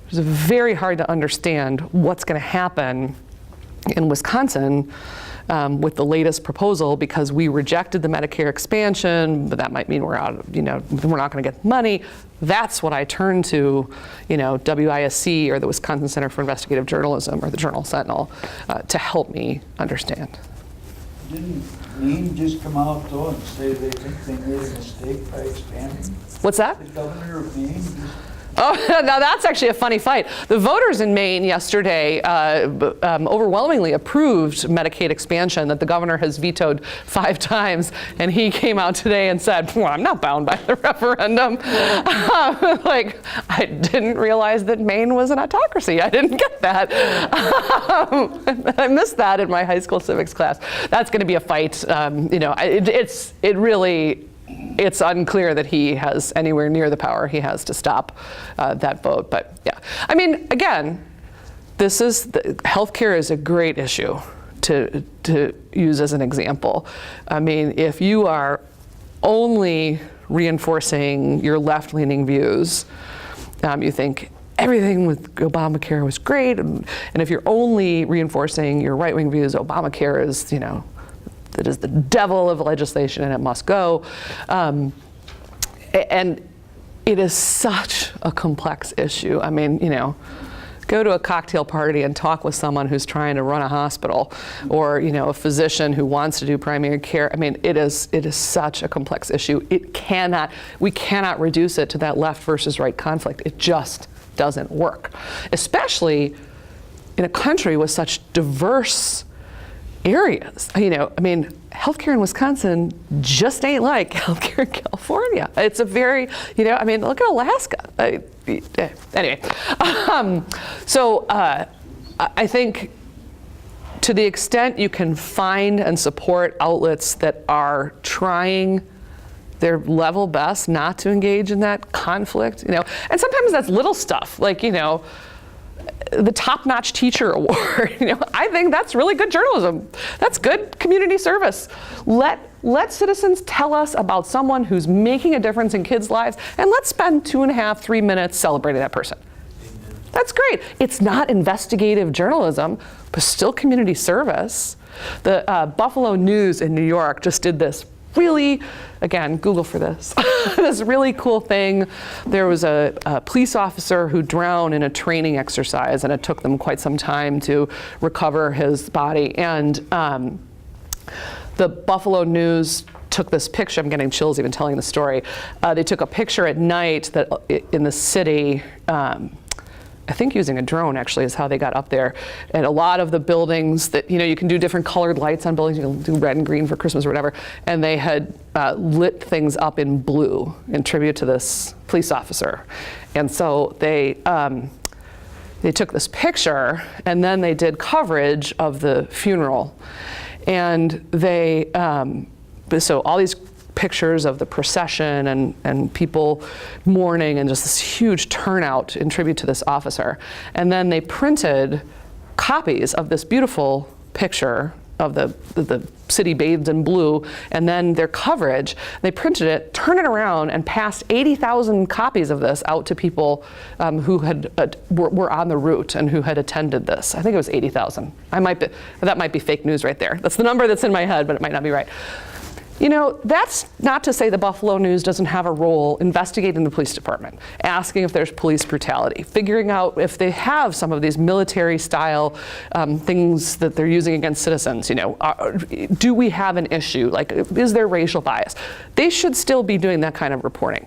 It's very hard to understand what's going to happen in Wisconsin with the latest proposal, because we rejected the Medicare expansion, but that might mean we're out, we're not going to get money. That's what I turn to, WISC or the Wisconsin Center for Investigative Journalism or the Journal Sentinel to help me understand. Didn't Maine just come out though and say they think they made a mistake by expanding? What's that? The governor of Maine just... Oh, now that's actually a funny fight. The voters in Maine yesterday overwhelmingly approved Medicaid expansion that the governor has vetoed 5 times, and he came out today and said, well, I'm not bound by the referendum. I didn't realize that Maine was an autocracy. I didn't get that. I missed that in my high school civics class. That's going to be a fight. It's unclear that he has anywhere near the power he has to stop that vote. But yeah, I mean, again, healthcare is a great issue to use as an example. I mean, if you are only reinforcing your left-leaning views, you think everything with Obamacare was great, and if you're only reinforcing your right-wing views, Obamacare is, it is the devil of legislation and it must go. And it is such a complex issue. I mean, go to a cocktail party and talk with someone who's trying to run a hospital, or a physician who wants to do primary care. I mean, it is such a complex issue. We cannot reduce it to that left versus right conflict. It just doesn't work, especially in a country with such diverse areas. I mean, healthcare in Wisconsin just ain't like healthcare in California. It's a very, look at Alaska. Anyway, so I think to the extent you can find and support outlets that are trying their level best not to engage in that conflict, and sometimes that's little stuff, like, the top-notch teacher award. I think that's really good journalism. That's good community service. Let citizens tell us about someone who's making a difference in kids' lives, and let's spend 2.5, 3 minutes celebrating that person. That's great. It's not investigative journalism, but still community service. The Buffalo News in New York just did this really, again, Google for this, this really cool thing. There was a police officer who drowned in a training exercise, and it took them quite some time to recover his body. And the Buffalo News took this picture. I'm getting chills even telling the story. They took a picture at night that in the city. I think using a drone actually is how they got up there. And a lot of the buildings that, you can do different colored lights on buildings. You can do red and green for Christmas or whatever. And they had lit things up in blue in tribute to this police officer. And so they took this picture and then they did coverage of the funeral. And they, so all these pictures of the procession and people mourning and just this huge turnout in tribute to this officer. And then they printed copies of this beautiful picture of the city bathed in blue, and then their coverage, they printed it, turned it around, and passed 80,000 copies of this out to people who had were on the route and who had attended this. I think it was 80,000. That might be fake news right there. That's the number that's in my head, but it might not be right. That's not to say the Buffalo News doesn't have a role investigating the police department, asking if there's police brutality, figuring out if they have some of these military-style things that they're using against citizens. Do we have an issue? Like, is there racial bias? They should still be doing that kind of reporting.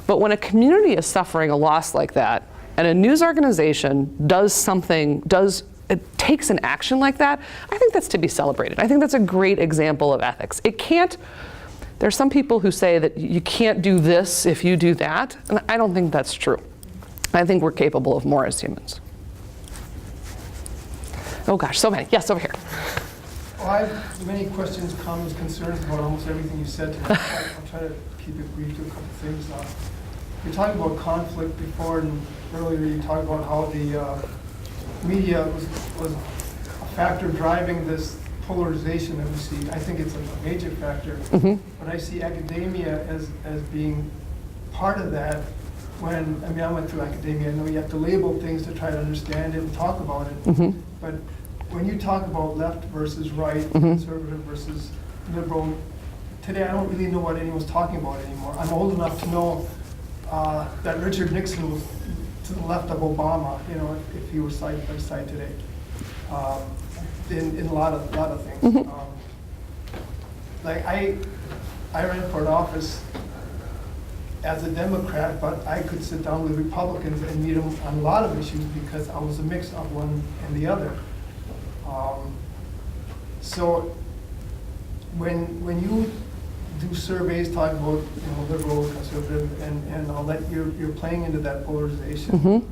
But when a community is suffering a loss like that, and a news organization it takes an action like that, I think that's to be celebrated. I think that's a great example of ethics. There's some people who say that you can't do this if you do that, and I don't think that's true. I think we're capable of more as humans. Oh gosh, so many. Yes, over here. Well, I have many questions, comments, concerns about almost everything you said tonight. I'll try to keep it brief to a couple things. You talked about conflict before, and earlier you talked about how the media was a factor driving this polarization that we see. I think it's a major factor, but I see academia as being part of that. I went through academia. I know you have to label things to try to understand it and talk about it. But when you talk about left versus right, conservative versus liberal, today I don't really know what anyone's talking about anymore. I'm old enough to know that Richard Nixon was to the left of Obama, if he were side by side today, in a lot of things. Like I ran for an office as a Democrat, but I could sit down with Republicans and meet them on a lot of issues because I was a mix of one and the other. So when you do surveys talking about liberal, conservative, and all that, you're playing into that polarization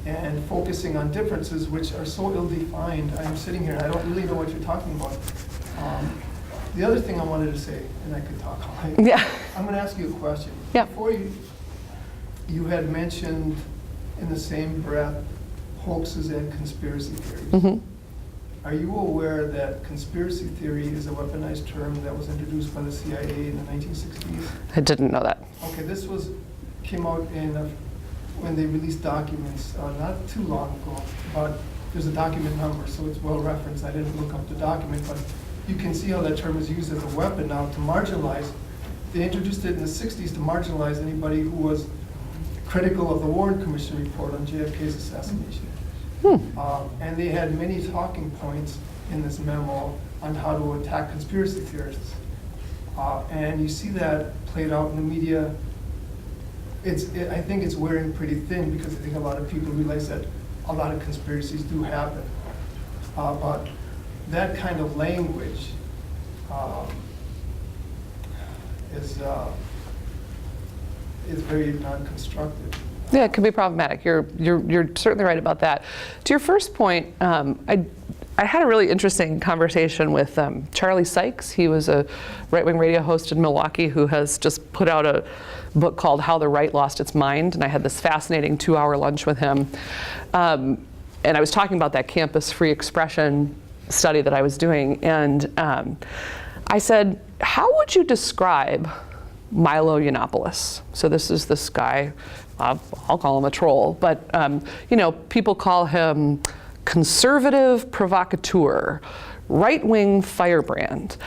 and focusing on differences which are so ill-defined. I'm sitting here and I don't really know what you're talking about. The other thing I wanted to say, and I could talk all night. Yeah. I'm going to ask you a question. Yeah. Before you had mentioned in the same breath hoaxes and conspiracy theories. Are you aware that conspiracy theory is a weaponized term that was introduced by the CIA in the 1960s? I didn't know that. Okay, this came out when they released documents not too long ago, but there's a document number, so it's well referenced. I didn't look up the document, but you can see how that term is used as a weapon now to marginalize. They introduced it in the 60s to marginalize anybody who was critical of the Warren Commission report on JFK's assassination. And they had many talking points in this memo on how to attack conspiracy theorists. And you see that played out in the media. I think it's wearing pretty thin because I think a lot of people realize that a lot of conspiracies do happen. But that kind of language is very non-constructive. Yeah, it can be problematic. You're certainly right about that. To your first point, I had a really interesting conversation with Charlie Sykes. He was a right-wing radio host in Milwaukee who has just put out a book called How the Right Lost Its Mind, and I had this fascinating 2-hour lunch with him. And I was talking about that campus free expression study that I was doing, and I said, how would you describe Milo Yiannopoulos? So this is this guy, I'll call him a troll, but people call him conservative provocateur, right-wing firebrand.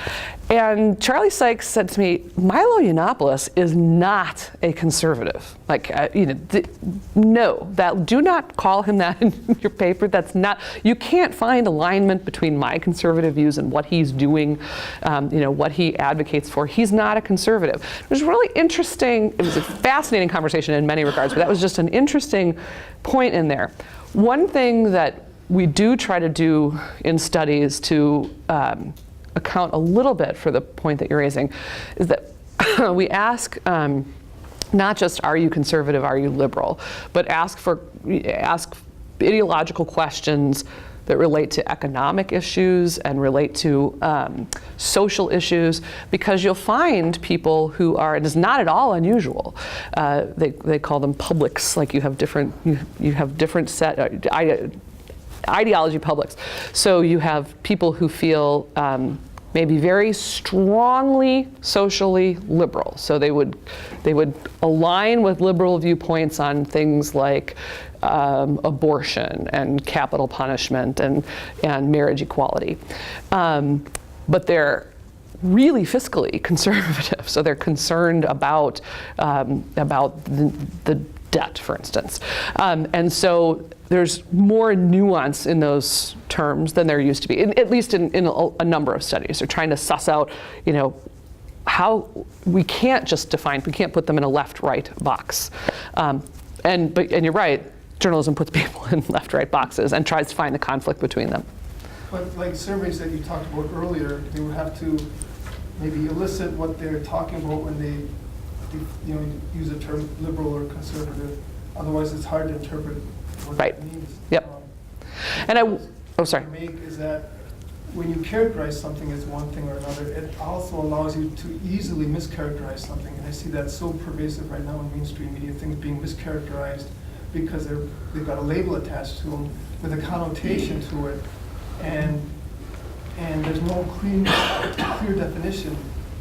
And Charlie Sykes said to me, Milo Yiannopoulos is not a conservative. Like, no, do not call him that in your paper. That's not, you can't find alignment between my conservative views and what he's doing, what he advocates for. He's not a conservative. It was really interesting. It was a fascinating conversation in many regards, but that was just an interesting point in there. One thing that we do try to do in studies to account a little bit for the point that you're raising is that we ask not just are you conservative, are you liberal, but ask ideological questions that relate to economic issues and relate to social issues, because you'll find people who are, and it's not at all unusual, they call them publics, like you have different set ideology publics. So you have people who feel maybe very strongly socially liberal. So they would align with liberal viewpoints on things like abortion and capital punishment and marriage equality. But they're really fiscally conservative. So they're concerned about the debt, for instance. And so there's more nuance in those terms than there used to be, at least in a number of studies. They're trying to suss out, how we can't just define, we can't put them in a left-right box. And you're right, journalism puts people in left-right boxes and tries to find the conflict between them. But like surveys that you talked about earlier, they would have to maybe elicit what they're talking about when they use the term liberal or conservative. Otherwise, it's hard to interpret what that means. Yep. Sorry. Make is that when you characterize something as one thing or another, it also allows you to easily mischaracterize something. And I see that so pervasive right now in mainstream media, things being mischaracterized because they've got a label attached to them with a connotation to it, and there's no clear definition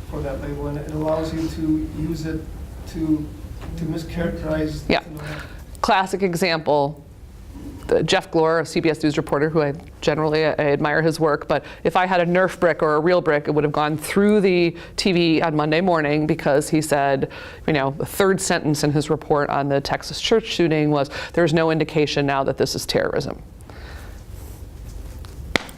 for that label, and it allows you to use it to mischaracterize. Yeah. Classic example. Jeff Glor, a CBS News reporter, who I admire his work, but if I had a Nerf brick or a real brick, it would have gone through the TV on Monday morning because he said, the third sentence in his report on the Texas church shooting was, there's no indication now that this is terrorism.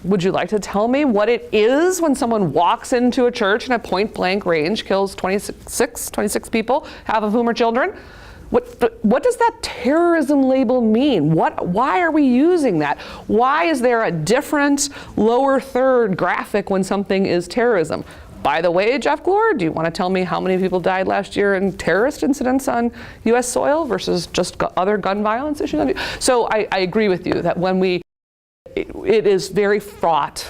Would you like to tell me what it is when someone walks into a church and at point blank range kills 26 people, half of whom are children? What does that terrorism label mean? Why are we using that? Why is there a different lower third graphic when something is terrorism? By the way, Jeff Glor, do you want to tell me how many people died last year in terrorist incidents on U.S. soil versus just other gun violence issues? So I agree with you that it is very fraught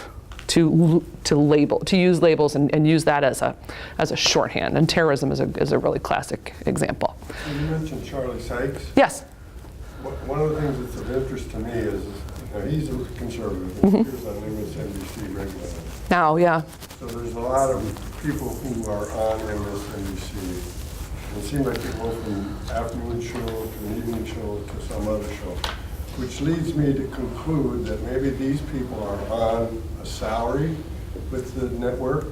to use labels and use that as a shorthand, and terrorism is a really classic example. You mentioned Charlie Sykes. Yes. One of the things that's of interest to me is he's a conservative and appears on MSNBC regularly. Now, yeah. So there's a lot of people who are on MSNBC. It seems like they go from afternoon show to an evening show to some other show, which leads me to conclude that maybe these people are on a salary with the network.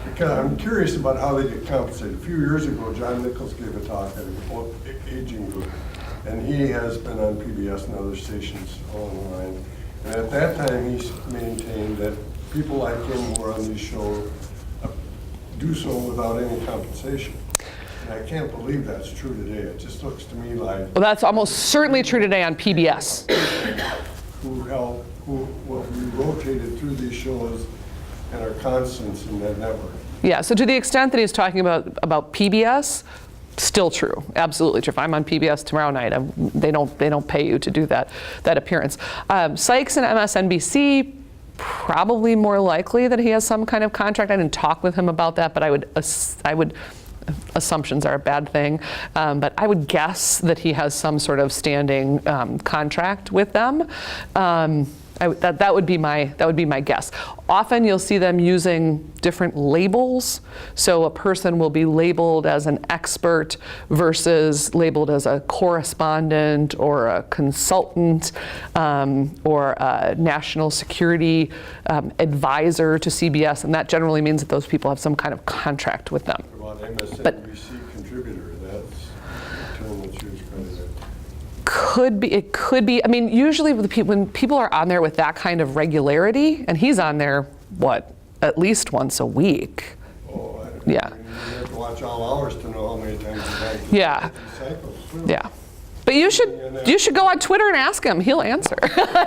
Because I'm curious about how they get compensated. A few years ago, John Nichols gave a talk at a aging group, and he has been on PBS and other stations along the line. And at that time, he maintained that people like him who are on these shows do so without any compensation. I can't believe that's true today. It just looks to me like... Well, that's almost certainly true today on PBS. who will be rotated through these shows and are constants in that network. Yeah, so to the extent that he's talking about PBS, still true, absolutely true. If I'm on PBS tomorrow night, they don't pay you to do that appearance. Sykes and MSNBC, probably more likely that he has some kind of contract. I didn't talk with him about that, but I would assumptions are a bad thing, but I would guess that he has some sort of standing contract with them. That would be my guess. often you'll see them using different labels. So a person will be labeled as an expert versus labeled as a correspondent or a consultant or a national security advisor to CBS, and that generally means that those people have some kind of contract with them. What about MSNBC contributor? That's the term that's used quite a bit. It could be. I mean, usually when people are on there with that kind of regularity, and he's on there, at least once a week. Oh, I don't Yeah. know. You have to watch all hours to know how many times you have to Yeah. cycles. Yeah. But you should go on Twitter and ask him. He'll answer.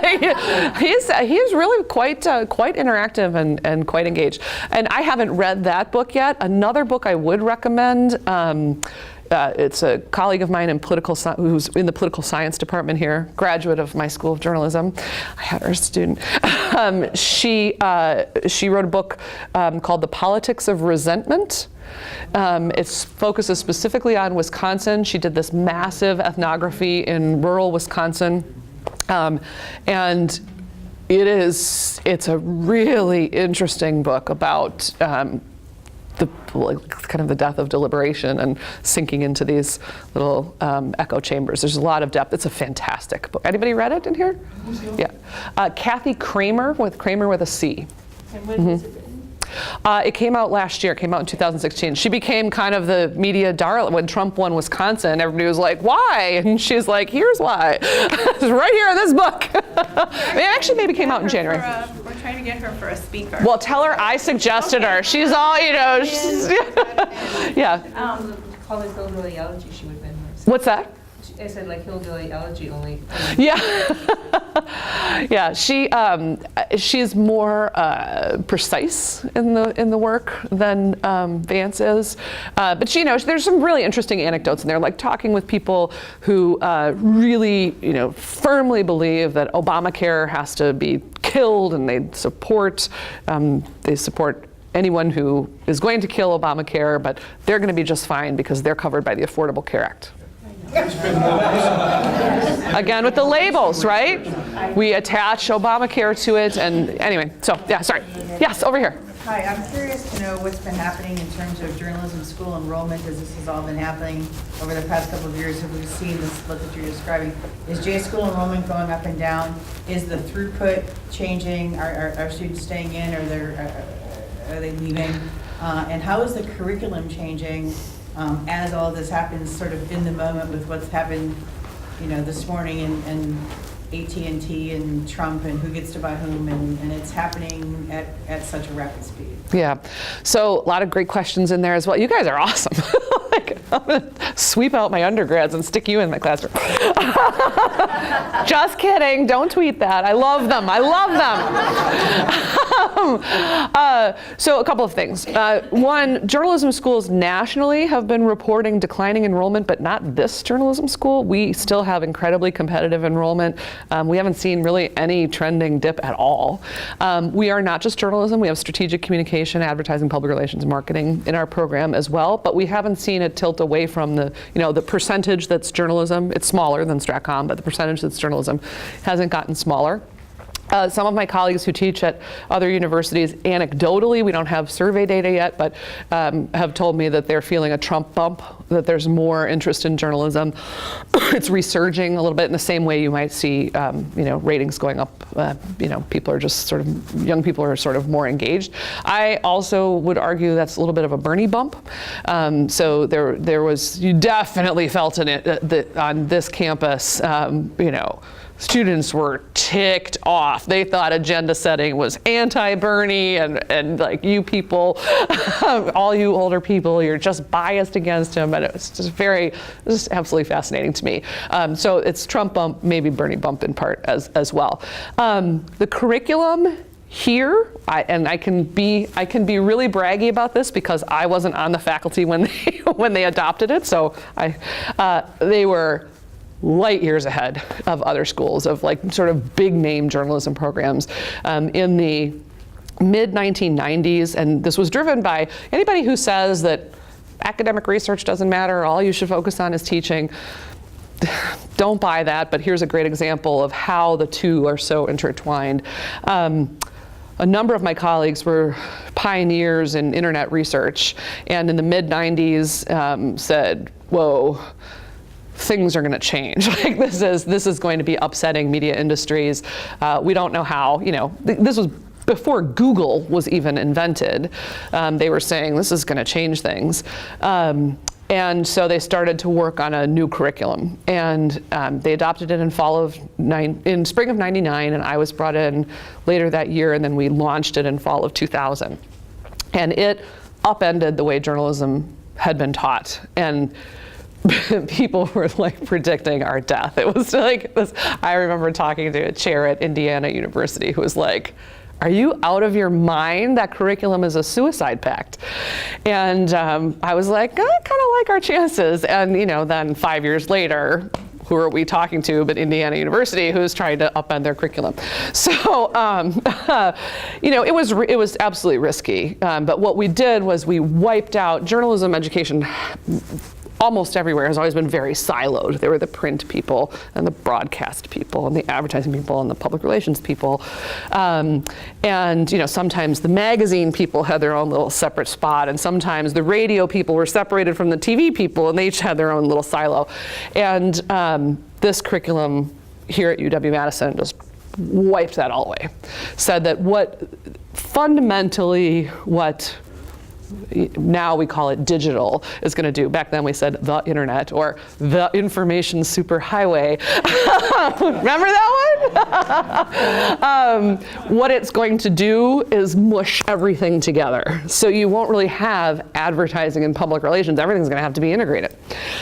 he's really quite interactive and quite engaged. And I haven't read that book yet. Another book I would recommend. It's a colleague of mine in who's in the political science department here, graduate of my school of journalism. I had her as a student. She wrote a book called The Politics of Resentment. It focuses specifically on Wisconsin. She did this massive ethnography in rural Wisconsin. And it's a really interesting book about kind of the death of deliberation and sinking into these little echo chambers. There's a lot of depth. It's a fantastic book. Anybody read it in here? Yeah. Kathy Kramer with a C. And when was it written? It came out last year. It came out in 2016. She became kind of the media darling when Trump won Wisconsin. Everybody was like, "Why?" And she's like, "Here's why. It's right here in this book." It actually maybe came out in January. We're trying to get her for a speaker. Well, tell her I suggested her. She's all, yeah. Call it hillbilly elegy, she would have been. What's that? I said like hillbilly elegy only. Yeah. Yeah, she's more precise in the work than Vance is. But there's some really interesting anecdotes in there, like talking with people who really, firmly believe that Obamacare has to be killed, and they support anyone who is going to kill Obamacare, but they're going to be just fine because they're covered by the Affordable Care Act. Again, with the labels, right? We attach Obamacare to it, and anyway, so yeah, sorry. Yes, over here. Hi, I'm curious to know what's been happening in terms of journalism school enrollment, as this has all been happening over the past couple of years. Have we seen this split that you're describing? Is J school enrollment going up and down? Is the throughput changing? Are students staying in, or are they leaving? And how is the curriculum changing as all this happens, sort of in the moment with what's happened, this morning and AT&T and Trump and who gets to buy whom, and it's happening at such a rapid speed. Yeah, so a lot of great questions in there as well. You guys are awesome. I'm gonna sweep out my undergrads and stick you in my classroom. Just kidding, don't tweet that. I love them, so a couple of things. One, journalism schools nationally have been reporting declining enrollment, but not this journalism school. We still have incredibly competitive enrollment. We haven't seen really any trending dip at all. We are not just journalism. We have strategic communication, advertising, public relations, marketing in our program as well, but we haven't seen it tilt away from the percentage that's journalism. It's smaller than Stratcom, but the percentage that's journalism hasn't gotten smaller. Some of my colleagues who teach at other universities, anecdotally, we don't have survey data yet, but have told me that they're feeling a Trump bump, that there's more interest in journalism. It's resurging a little bit in the same way you might see, ratings going up. People are just young people are sort of more engaged. I also would argue that's a little bit of a Bernie bump. So you definitely felt it on this campus, students were ticked off. They thought agenda setting was anti-Bernie and like, you people, all you older people, you're just biased against him. And it was just absolutely fascinating to me. So it's Trump bump, maybe Bernie bump in part as well. The curriculum here, I can be really braggy about this because I wasn't on the faculty when they adopted it. So they were light years ahead of other schools, of sort of big name journalism programs in the mid-1990s. And this was driven by anybody who says that academic research doesn't matter, all you should focus on is teaching. Don't buy that, but here's a great example of how the two are so intertwined. a number of my colleagues were pioneers in internet research, and in the mid-90s said, whoa, things are going to change. Like this is going to be upsetting media industries. We don't know how. This was before Google was even invented. They were saying this is going to change things. And so they started to work on a new curriculum, and they adopted it in spring of '99, and I was brought in later that year, and then we launched it in fall of 2000. And it upended the way journalism had been taught, and people were like predicting our death. It was like this. I remember talking to a chair at Indiana University who was like, are you out of your mind? That curriculum is a suicide pact. And I was like, I kind of like our chances. And then 5 years later, who are we talking to but Indiana University, who's trying to upend their curriculum. So, it was absolutely risky. But what we did was we wiped out journalism education. Almost everywhere has always been very siloed. There were the print people and the broadcast people and the advertising people and the public relations people. And sometimes the magazine people had their own little separate spot, and sometimes the radio people were separated from the TV people, and they each had their own little silo. And this curriculum here at UW-Madison just wiped that all away. Said that fundamentally what now we call it digital is going to do. Back then we said the internet or the information superhighway. Remember that one? What it's going to do is mush everything together. So you won't really have advertising and public relations. Everything's going to have to be integrated.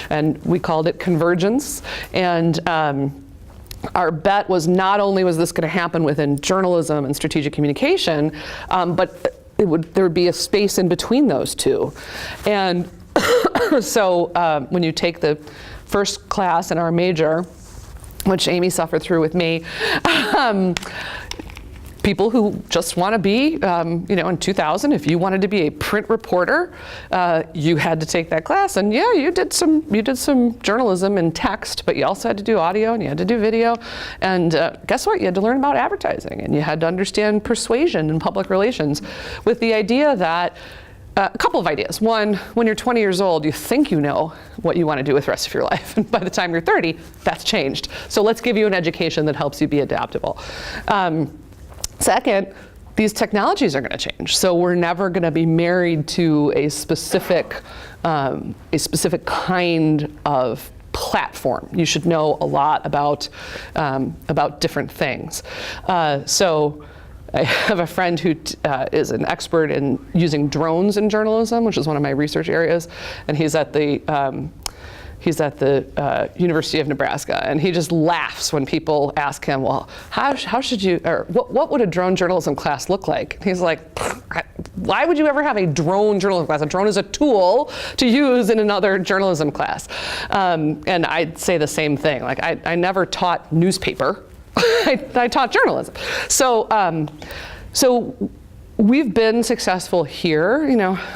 And we called it convergence. And our bet was not only was this going to happen within journalism and strategic communication, but there would be a space in between those two. And so when you take the first class in our major, which Amy suffered through with me, people who just want to be, in 2000, if you wanted to be a print reporter, you had to take that class. And yeah, you did some journalism in text, but you also had to do audio and you had to do video. And guess what? You had to learn about advertising, and you had to understand persuasion and public relations, with the idea that a couple of ideas. One, when you're 20 years old, you think you know what you want to do with the rest of your life. And by the time you're 30, that's changed. So let's give you an education that helps you be adaptable. Second, these technologies are going to change. So we're never going to be married to a specific kind of platform. You should know a lot about different things. So I have a friend who is an expert in using drones in journalism, which is one of my research areas, and he's at the University of Nebraska, and he just laughs when people ask him, well, how should you, or what would a drone journalism class look like? And he's like, why would you ever have a drone journalism class? A drone is a tool to use in another journalism class. And I'd say the same thing. Like, I never taught newspaper. I taught journalism. So we've been successful here.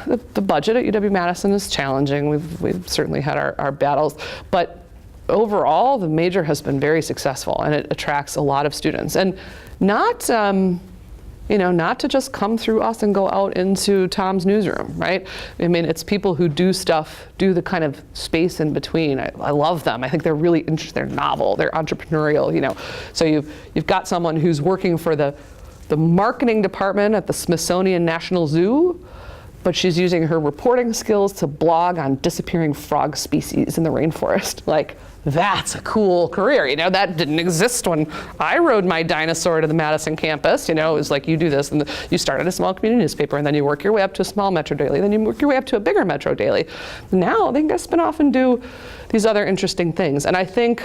The budget at UW-Madison is challenging. We've certainly had our battles, but overall, the major has been very successful, and it attracts a lot of students. And not to just come through us and go out into Tom's newsroom, right? I mean, it's people who do the kind of space in between. I love them. I think they're really interesting. They're novel. They're entrepreneurial. So you've got someone who's working for the marketing department at the Smithsonian National Zoo, but she's using her reporting skills to blog on disappearing frog species in the rainforest. Like, that's a cool career. That didn't exist when I rode my dinosaur to the Madison campus. It was like, you do this, and you start at a small community newspaper, and then you work your way up to a small metro daily, then you work your way up to a bigger metro daily. Now they can spin off and do these other interesting things. And I think,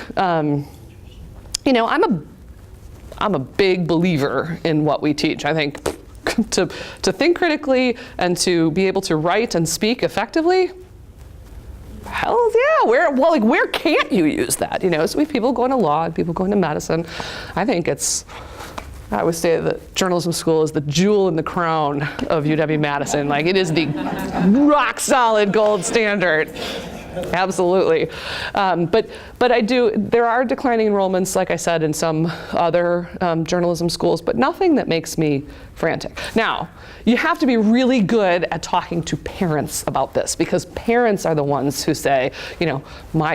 I'm a big believer in what we teach. I think to think critically and to be able to write and speak effectively, hell yeah, where can't you use that? So we have people going to law and people going to medicine. I think I always say that journalism school is the jewel in the crown of UW-Madison. Like, it is the rock solid gold standard. Absolutely. But I do, there are declining enrollments, like I said, in some other journalism schools, but nothing that makes me frantic. Now, you have to be really good at talking to parents about this, because parents are the ones who say, you know,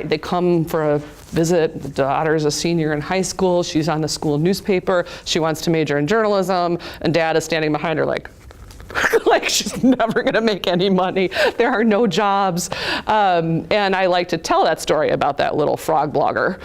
they come for a visit, the daughter's a senior in high school, she's on the school newspaper, she wants to major in journalism, and dad is standing behind her like, like she's never going to make any money. There are no jobs. And I like to tell that story about that little frog blogger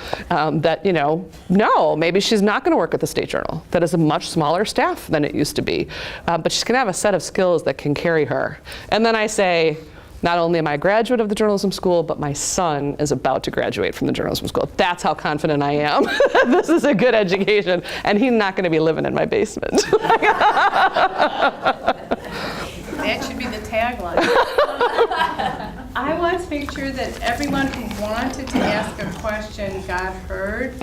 that, you know, no, maybe she's not going to work at the State Journal. That is a much smaller staff than it used to be. But she's going to have a set of skills that can carry her. And then I say, not only am I a graduate of the journalism school, but my son is about to graduate from the journalism school. That's how confident I am. This is a good education, and he's not going to be living in my basement. That should be the tagline. I want to make sure that everyone who wanted to ask a question got heard.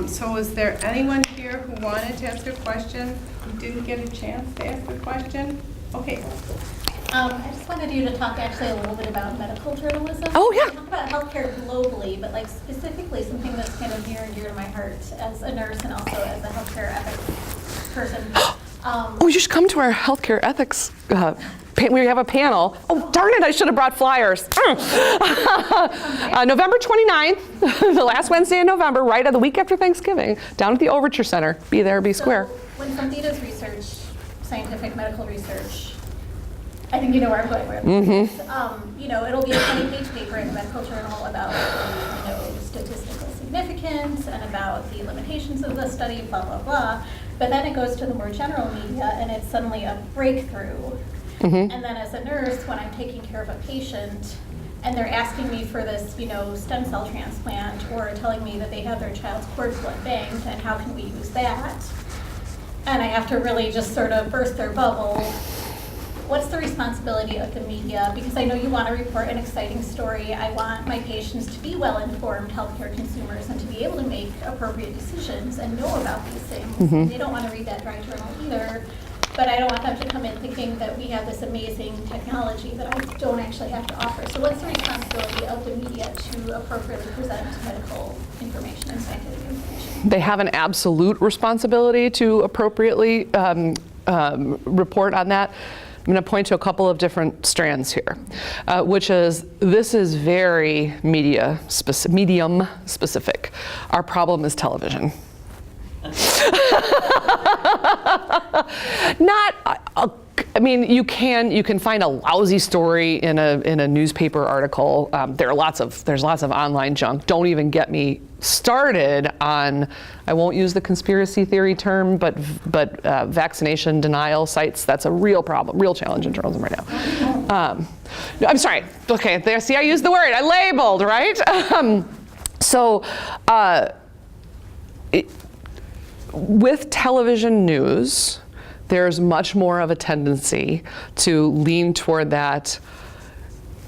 So is there anyone here who wanted to ask a question who didn't get a chance to ask a question? Okay. I just wanted you to talk actually a little bit about medical journalism. Oh, yeah. We talk about healthcare globally, but like specifically something that's kind of near and dear to my heart as a nurse and also as a healthcare ethics person. Oh, you should come to our healthcare ethics. We have a panel. Oh, darn it, I should have brought flyers. November 29th, the last Wednesday in November, right at the week after Thanksgiving, down at the Overture Center. Be there, be square. When somebody does research, scientific medical research, I think you know where I'm going with this. You know, it'll be a 20-page paper in the medical journal about, you know, statistical significance and about the limitations of the study, blah, blah, blah. But then it goes to the more general media and it's suddenly a breakthrough. And then as a nurse, when I'm taking care of a patient and they're asking me for this, you know, stem cell transplant or telling me that they have their child's cord blood banked and how can we use that? And I have to really just sort of burst their bubble. What's the responsibility of the media? Because I know you want to report an exciting story. I want my patients to be well-informed healthcare consumers and to be able to make appropriate decisions and know about these things. They don't want to read that dry journal either, but I don't want them to come in thinking that we have this amazing technology that I don't actually have to offer. So what's the responsibility of the media to appropriately present medical information and scientific information? They have an absolute responsibility to appropriately report on that. I'm going to point to a couple of different strands here, which is this is very medium specific. Our problem is television. I mean, you can find a lousy story in a newspaper article. There's lots of online junk. Don't even get me started on, I won't use the conspiracy theory term, but vaccination denial sites. That's a real problem, real challenge in journalism right now. I'm sorry. Okay, there. See, I used the word. I labeled, right? With television news, there's much more of a tendency to lean toward that.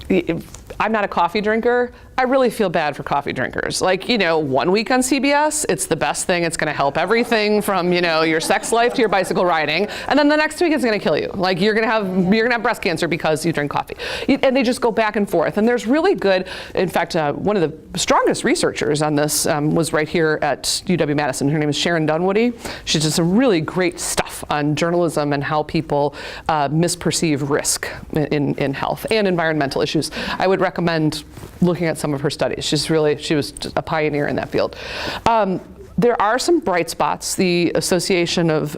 I'm not a coffee drinker. I really feel bad for coffee drinkers. Like, you know, 1 week on CBS, it's the best thing. It's going to help everything from, you know, your sex life to your bicycle riding. And then the next week it's going to kill you. Like you're going to have breast cancer because you drink coffee. And they just go back and forth. And there's really good, in fact, one of the strongest researchers on this was right here at UW-Madison. Her name is Sharon Dunwoody. She did some really great stuff on journalism and how people misperceive risk in health and environmental issues. I would recommend looking at some of her studies. She was a pioneer in that field. There are some bright spots. The Association of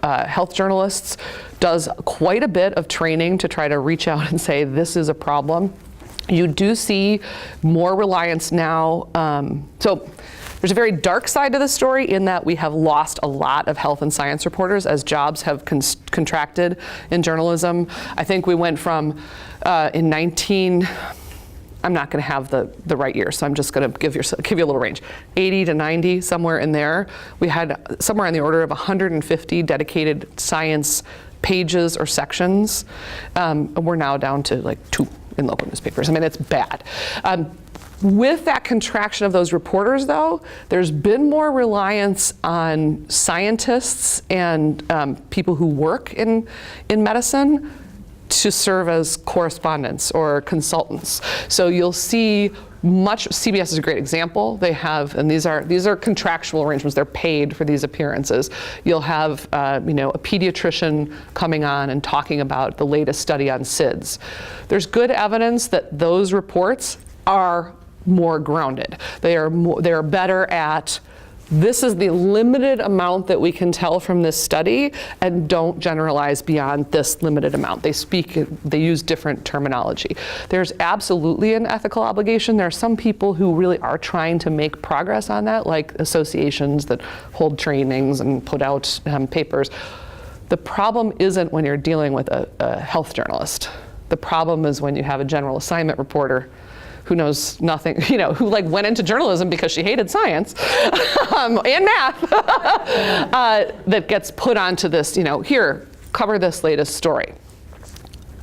Health Journalists does quite a bit of training to try to reach out and say this is a problem. You do see more reliance now. So there's a very dark side to the story in that we have lost a lot of health and science reporters as jobs have contracted in journalism. I think we went from I'm not going to have the right year, so I'm just going to give you a little range. 80 to 90, somewhere in there. We had somewhere on the order of 150 dedicated science pages or sections. We're now down to like 2 in local newspapers. I mean, it's bad. With that contraction of those reporters, though, there's been more reliance on scientists and people who work in medicine to serve as correspondents or consultants. So you'll see CBS is a great example. They have, and these are contractual arrangements. They're paid for these appearances. You'll have, a pediatrician coming on and talking about the latest study on SIDS. There's good evidence that those reports are more grounded. They are better at, this is the limited amount that we can tell from this study, and don't generalize beyond this limited amount. They use different terminology. There's absolutely an ethical obligation. There are some people who really are trying to make progress on that, like associations that hold trainings and put out papers. The problem isn't when you're dealing with a health journalist. The problem is when you have a general assignment reporter who knows nothing, who went into journalism because she hated science and math, that gets put onto this, here, cover this latest story.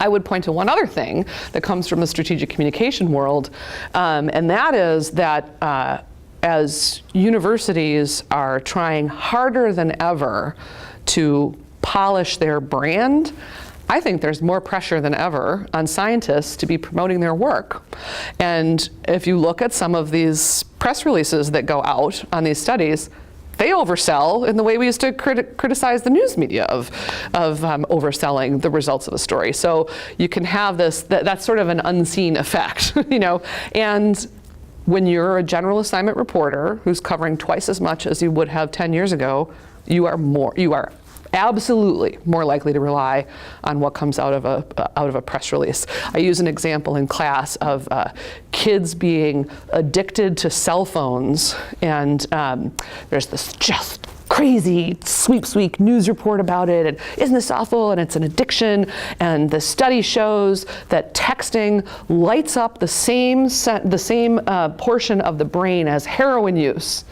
I would point to one other thing that comes from the strategic communication world, and that is that as universities are trying harder than ever to polish their brand, I think there's more pressure than ever on scientists to be promoting their work. And if you look at some of these press releases that go out on these studies, they oversell in the way we used to criticize the news media of overselling the results of a story. So you can have this, that's sort of an unseen effect, And when you're a general assignment reporter who's covering twice as much as you would have 10 years ago, you are absolutely more likely to rely on what comes out of a press release. I use an example in class of kids being addicted to cell phones, and there's this just crazy sweep news report about it, and isn't this awful, and it's an addiction, and the study shows that texting lights up the same portion of the brain as heroin use.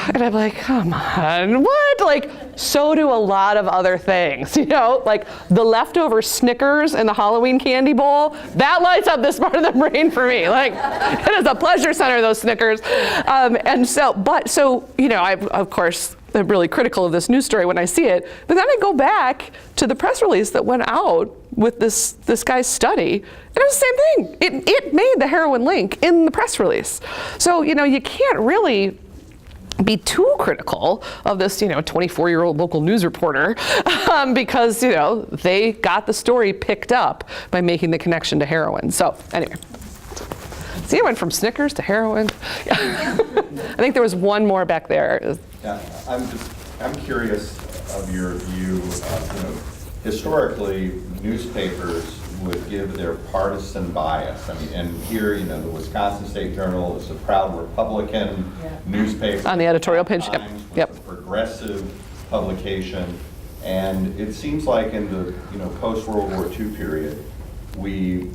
And I'm like, come on, what? So do a lot of other things, like the leftover Snickers in the Halloween candy bowl, that lights up this part of the brain for me. It is a pleasure center, those Snickers. I'm, of course, I'm really critical of this news story when I see it, but then I go back to the press release that went out with this guy's study, and it was the same thing. It made the heroin link in the press release. So, you can't really be too critical of this, 24-year-old local news reporter because, they got the story picked up by making the connection to heroin. So anyway, see, I went from Snickers to heroin. I think there was one more back there. Yeah, I'm curious of your view of, historically, newspapers would give their partisan bias. And here, the Wisconsin State Journal is a proud Republican newspaper. On the editorial page, yep. A progressive publication. And it seems like in the, post-World War II period, we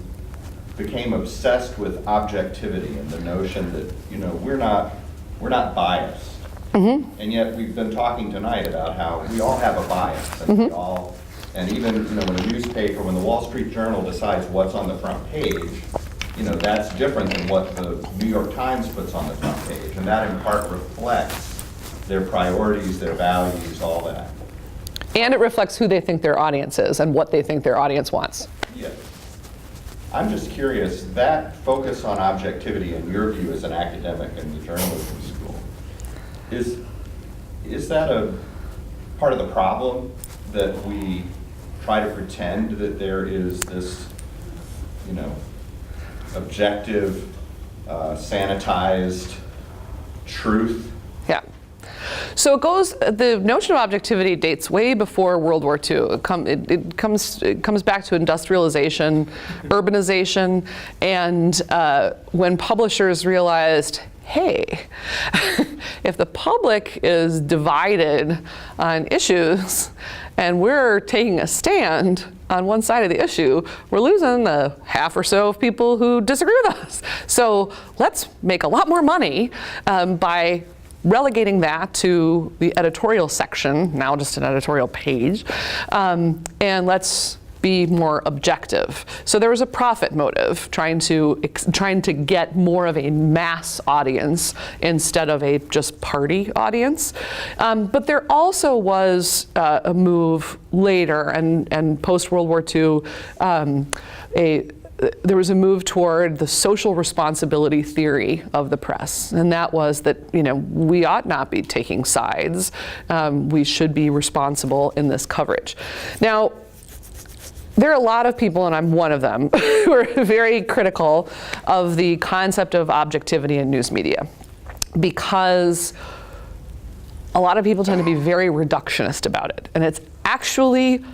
became obsessed with objectivity and the notion that, we're not biased. Mm-hmm. And yet we've been talking tonight about how we all have a bias. And we all, and even when a newspaper, when the Wall Street Journal decides what's on the front page, that's different than what the New York Times puts on the front page. And that in part reflects their priorities, their values, all that. And it reflects who they think their audience is and what they think their audience wants. Yeah. I'm just curious, that focus on objectivity in your view as an academic in the journalism school, is that a part of the problem that we try to pretend that there is this, objective, sanitized truth? Yeah. So the notion of objectivity dates way before World War II. It comes back to industrialization, urbanization, and when publishers realized, hey, if the public is divided on issues and we're taking a stand on one side of the issue, we're losing the half or so of people who disagree with us. So let's make a lot more money by relegating that to the editorial section, now just an editorial page, and let's be more objective. So there was a profit motive, trying to get more of a mass audience instead of a just party audience. But there also was a move later and post World War II, there was a move toward the social responsibility theory of the press, and that was that, you know, we ought not be taking sides. We should be responsible in this coverage. Now, there are a lot of people, and I'm one of them, who are very critical of the concept of objectivity in news media, because a lot of people tend to be very reductionist about it, and it's actually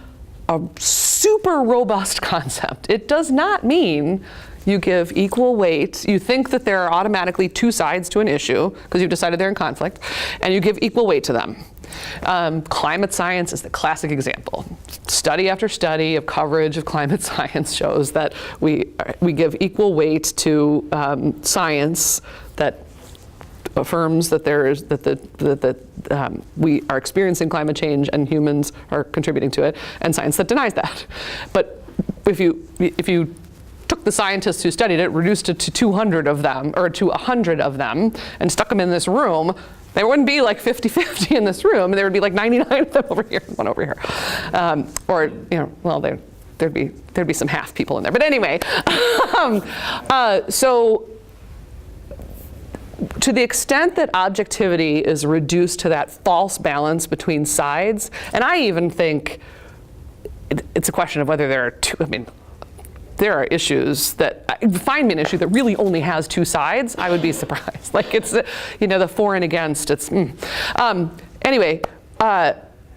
a super robust concept. It does not mean you give equal weight. You think that there are automatically two sides to an issue because you've decided they're in conflict, and you give equal weight to them. Climate science is the classic example. Study after study of coverage of climate science shows that we give equal weight to science that affirms that we are experiencing climate change and humans are contributing to it, and science that denies that. But if you took the scientists who studied it, reduced it to 200 of them, or to 100 of them, and stuck them in this room, there wouldn't be like 50-50 in this room, and there would be like 99 of them over here, one over here. Or, you know, well, there'd be some half people in there. But anyway, so to the extent that objectivity is reduced to that false balance between sides, and I even think it's a question of whether there are two, I mean, there are issues that, find me an issue that really only has two sides, I would be surprised. Like it's, you know, the for and against, it's, Anyway,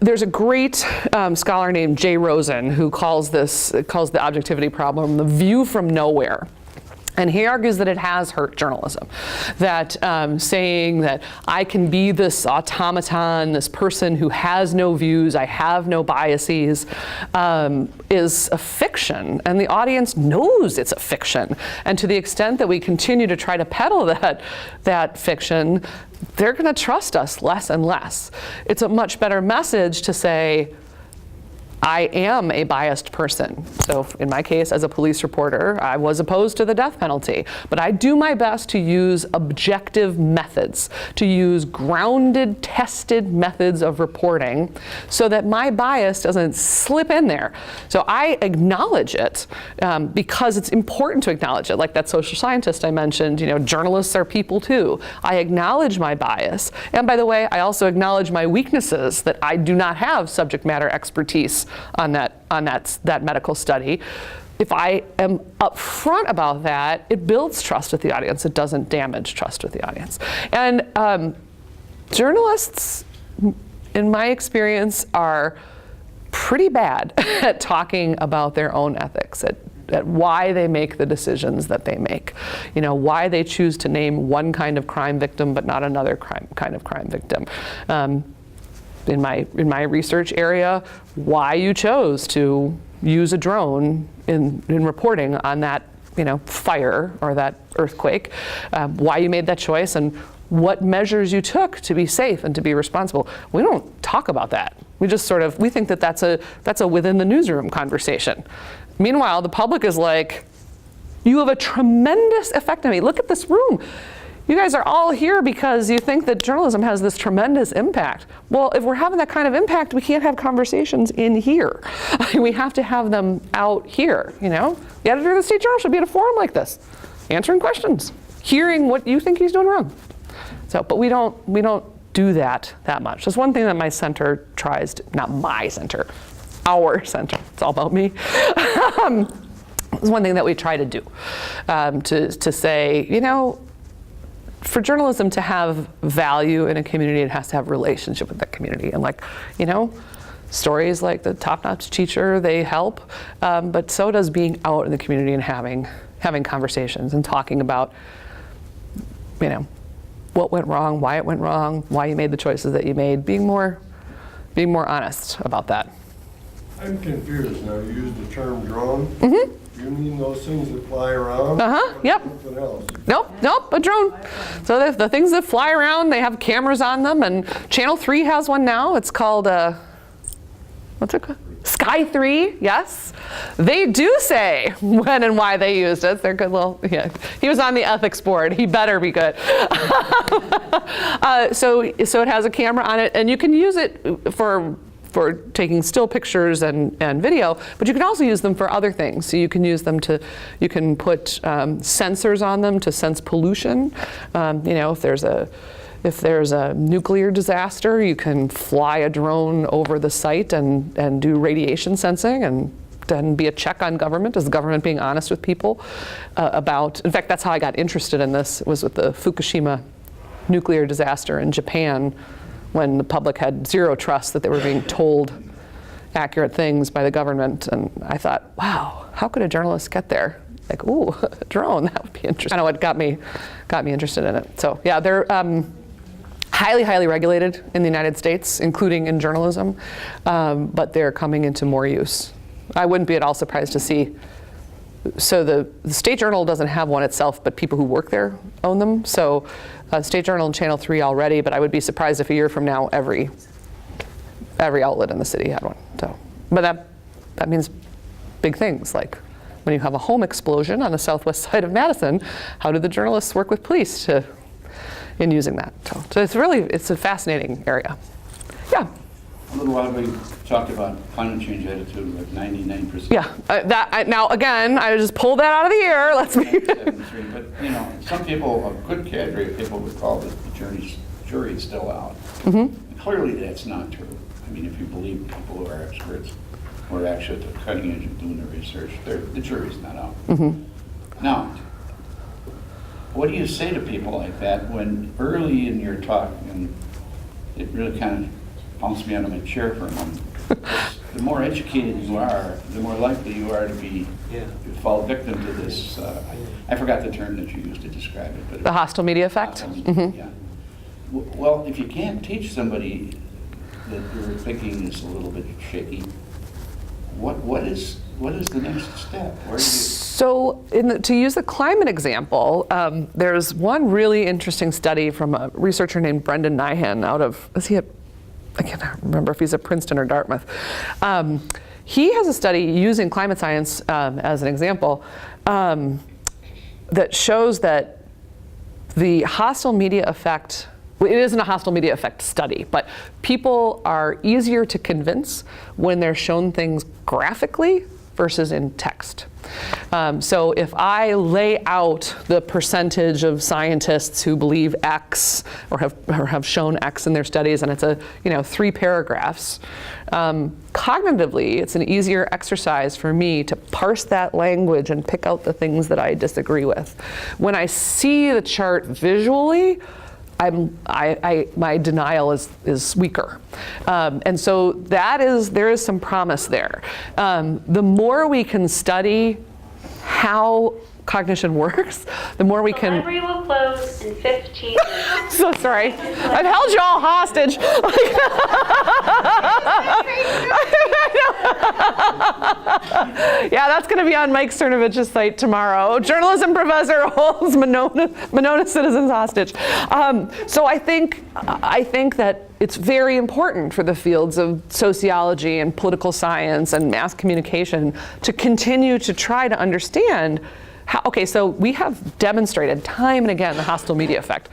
there's a great scholar named Jay Rosen who calls the objectivity problem the view from nowhere. And he argues that it has hurt journalism, that saying that I can be this automaton, this person who has no views, I have no biases, is a fiction, and the audience knows it's a fiction. And to the extent that we continue to try to peddle that fiction, they're going to trust us less and less. It's a much better message to say, I am a biased person. So in my case, as a police reporter, I was opposed to the death penalty. But I do my best to use objective methods, to use grounded, tested methods of reporting so that my bias doesn't slip in there. So I acknowledge it because it's important to acknowledge it. Like that social scientist I mentioned, you know, journalists are people too. I acknowledge my bias. And by the way, I also acknowledge my weaknesses, that I do not have subject matter expertise on that medical study. If I am upfront about that, it builds trust with the audience. It doesn't damage trust with the audience. And journalists, in my experience, are pretty bad at talking about their own ethics, at why they make the decisions that they make. You know, why they choose to name one kind of crime victim but not another kind of crime victim. In my research area, why you chose to use a drone in reporting on that, you know, fire or that earthquake, why you made that choice, and what measures you took to be safe and to be responsible. We don't talk about that. We just we think that that's a within the newsroom conversation. Meanwhile, the public is like, you have a tremendous effect on me. Look at this room. You guys are all here because you think that journalism has this tremendous impact. Well, if we're having that kind of impact, we can't have conversations in here. We have to have them out here, you know? The editor of the State Journal should be at a forum like this, answering questions, hearing what you think he's doing wrong. So, but we don't do that much. That's one thing that my center tries to, not my center, our center, it's all about me. It's one thing that we try to do, to say, you know, for journalism to have value in a community, it has to have a relationship with that community. And like, you know, stories like the top-notch teacher, they help, but so does being out in the community and having conversations and talking about, you know, what went wrong, why it went wrong, why you made the choices that you made, being more honest about that. I'm confused now. You used the term drone. Mm-hmm. You mean those things that fly around? Yep. Something else. Nope, a drone. So the things that fly around, they have cameras on them, and Channel 3 has one now. It's called, what's it called? Sky. Sky 3, yes, they do say when and why they used it. They're good little, yeah. He was on the ethics board. He better be good. So it has a camera on it, and you can use it for taking still pictures and video, but you can also use them for other things. So you can use them you can put sensors on them to sense pollution. If there's a nuclear disaster, you can fly a drone over the site and do radiation sensing and then be a check on government. Is the government being honest with people about, in fact, that's how I got interested in this, was with the Fukushima nuclear disaster in Japan, when the public had zero trust that they were being told accurate things by the government. And I thought, wow, how could a journalist get there? Like, ooh, a drone, that would be interesting. Kind of what got me interested in it. So yeah, they're highly, highly regulated in the United States, including in journalism, but they're coming into more use. I wouldn't be at all surprised to see. So the State Journal doesn't have one itself, but people who work there own them. So State Journal and Channel 3 already, but I would be surprised if a year from now every outlet in the city had one. So, but that means big things, like when you have a home explosion on the southwest side of Madison, how do the journalists work with police in using that? So it's a fascinating area. Yeah. A little while ago, you talked about climate change attitude, like 99%. Yeah, now again, I just pulled that out of the air. Let's be. But some people, a good cadre of people would call the jury is still out. Mm-hmm. Clearly, that's not true. I mean, if you believe people who are experts, who are actually at the cutting edge of doing the research, the jury's not out. Mm-hmm. Now, what do you say to people like that when early in your talk, and it really kind of bounced me out of my chair for a moment, the more educated you are, the more likely you are to fall victim to this, I forgot the term that you used to describe it. But the hostile media effect? Mm-hmm. Yeah. Well, if you can't teach somebody that your thinking is a little bit shaky, what is the next step? Where do you... So to use the climate example, there's one really interesting study from a researcher named Brendan Nyhan I can't remember if he's at Princeton or Dartmouth. He has a study using climate science as an example that shows that the hostile media effect, it isn't a hostile media effect study, but people are easier to convince when they're shown things graphically versus in text. So if I lay out the percentage of scientists who believe X or have shown X in their studies, and it's 3 paragraphs, cognitively it's an easier exercise for me to parse that language and pick out the things that I disagree with. When I see the chart visually, my denial is weaker. And so there is some promise there. The more we can study how cognition works, the more we can... The library will close in 15 minutes. So sorry. I've held you all hostage. Yeah, that's going to be on Mike Cernovich's site tomorrow. Journalism professor holds Monona citizens hostage. So I think that it's very important for the fields of sociology and political science and mass communication to continue to try to understand so we have demonstrated time and again the hostile media effect.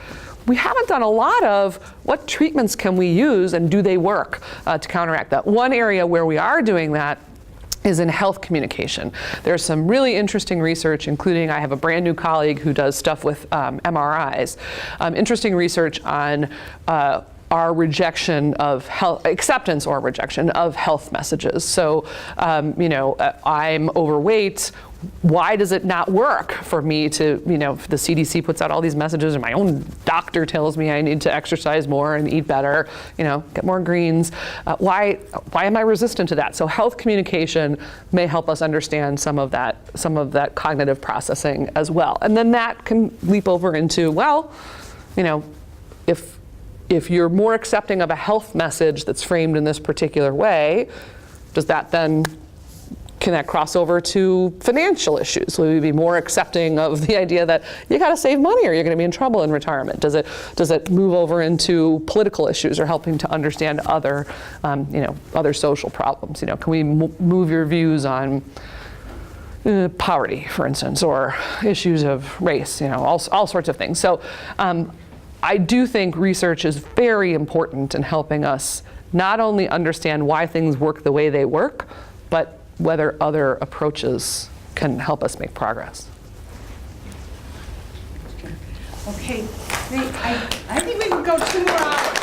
We haven't done a lot of what treatments can we use and do they work to counteract that. One area where we are doing that is in health communication. There's some really interesting research, including I have a brand new colleague who does stuff with MRIs. Interesting research on our rejection of health, acceptance or rejection of health messages. So, I'm overweight. Why does it not work for me to, the CDC puts out all these messages and my own doctor tells me I need to exercise more and eat better, get more greens. Why am I resistant to that? So health communication may help us understand some of that cognitive processing as well. And then that can leap over into, if you're more accepting of a health message that's framed in this particular way, does that then can that cross over to financial issues? Will we be more accepting of the idea that you got to save money or you're going to be in trouble in retirement? Does it move over into political issues or helping to understand other, other social problems? Can we move your views on poverty, for instance, or issues of race? All sorts of things. So I do think research is very important in helping us not only understand why things work the way they work, but whether other approaches can help us make progress. Okay, great. I think we can go 2 more hours.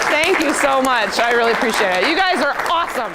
Thank you so much. I really appreciate it. You guys are awesome.